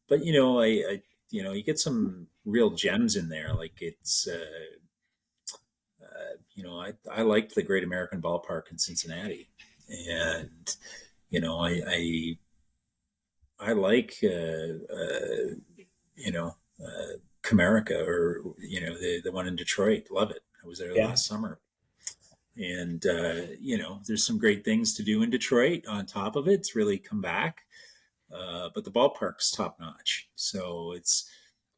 but I you get some real gems in there. Like it's I liked the Great American Ballpark in Cincinnati, and I like you know Comerica, or the one in Detroit. Love it. I was there Yeah, last summer, and there's some great things to do in Detroit. On top of it, it's really come back, but the ballpark's top notch. So it's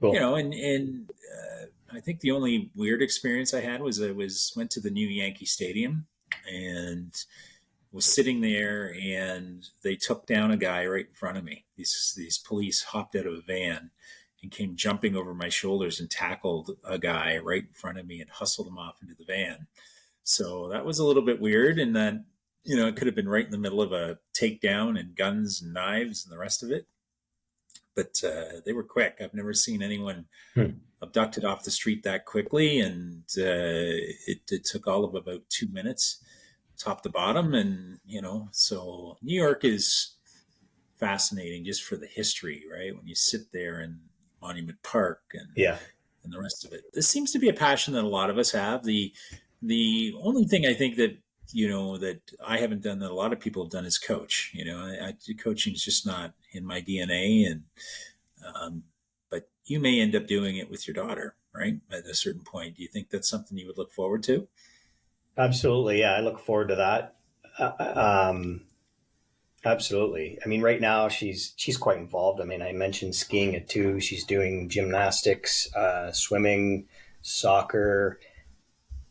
cool. and I think the only weird experience I had was I went to the new Yankee Stadium and was sitting there, and they took down a guy right in front of me. These police hopped out of a van and came jumping over my shoulders and tackled a guy right in front of me and hustled him off into the van. So that was a little bit weird, and then it could have been right in the middle of a takedown and guns and knives and the rest of it. But they were quick. I've never seen anyone Hmm. abducted off the street that quickly, and it took all of about 2 minutes, top to bottom. And so New York is fascinating just for the history, right? When you sit there in Monument Park Yeah, and the rest of it. This seems to be a passion that a lot of us have. The only thing I think that that I haven't done that a lot of people have done is coach. Coaching is just not in my DNA, and but you may end up doing it with your daughter, right? At a certain point, do you think that's something you would look forward to? absolutely. Yeah, I look forward to that. Um, Absolutely. I mean, right now she's quite involved. I mean, I mentioned skiing at 2. She's doing gymnastics, swimming, soccer.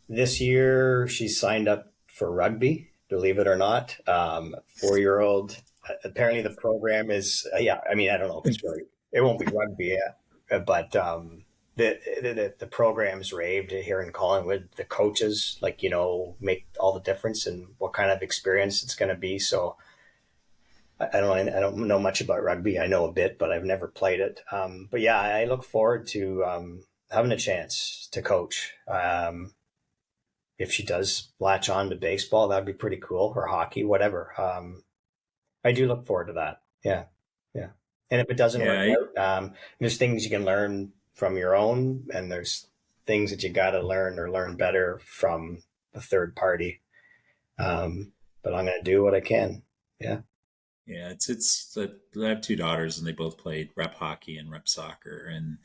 This year, she's signed up for rugby. Believe it or not, 4-year-old. Apparently, the program is yeah. I mean, I don't know if it's really. It won't be rugby, yeah, but the program's raved here in Collingwood. The coaches, make all the difference in what kind of experience it's going to be. So I don't know much about rugby. I know a bit, but I've never played it. But yeah, I look forward to having a chance to coach. If she does latch on to baseball, that'd be pretty cool, or hockey, whatever. I do look forward to that. Yeah, yeah. And if it doesn't work Yeah, out, there's things you can learn from your own, and there's things that you got to learn or learn better from a third party. But I'm going to do what I can. Yeah. yeah. It's. I have two daughters, and they both played rep hockey and rep soccer, and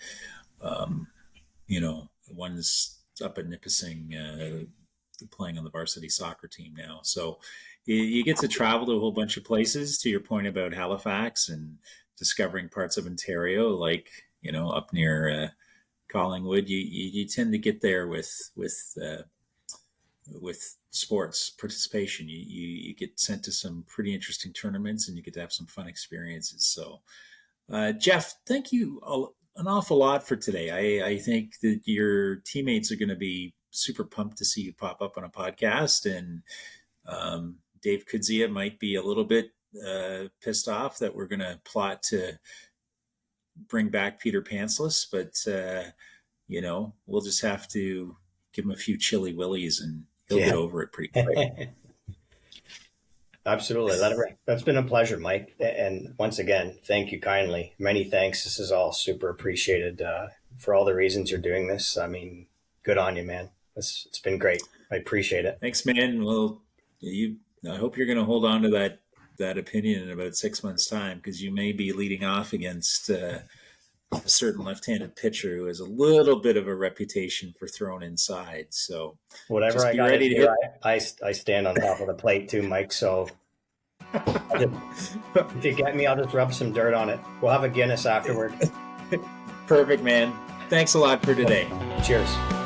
um, one's up at Nipissing, playing on the varsity soccer team now. So you get to travel to a whole bunch of places. To your point about Halifax and discovering parts of Ontario, like up near Collingwood, you tend to get there with sports participation. You get sent to some pretty interesting tournaments, and you get to have some fun experiences. So Jeff, thank you an awful lot for today. I think that your teammates are going to be super pumped to see you pop up on a podcast, and Dave Kudzia might be a little bit pissed off that we're going to plot to bring back Peter Pantsless, but we'll just have to give him a few chili willies and he'll get over it pretty quick. Absolutely. That's been a pleasure, Mike. And once again, thank you kindly. Many thanks. This is all super appreciated for all the reasons you're doing this. I mean, good on you, man. It's been great. I appreciate it. Thanks, man. Well, I hope you're going to hold on to that opinion in about 6 months' time, because you may be leading off against a certain left-handed pitcher who has a little bit of a reputation for throwing inside. So whatever I got ready to do, I stand on top of the plate too, Mike. So if you get me, I'll just rub some dirt on it. We'll have a Guinness afterward. Perfect, man. Thanks a lot for today. Cheers.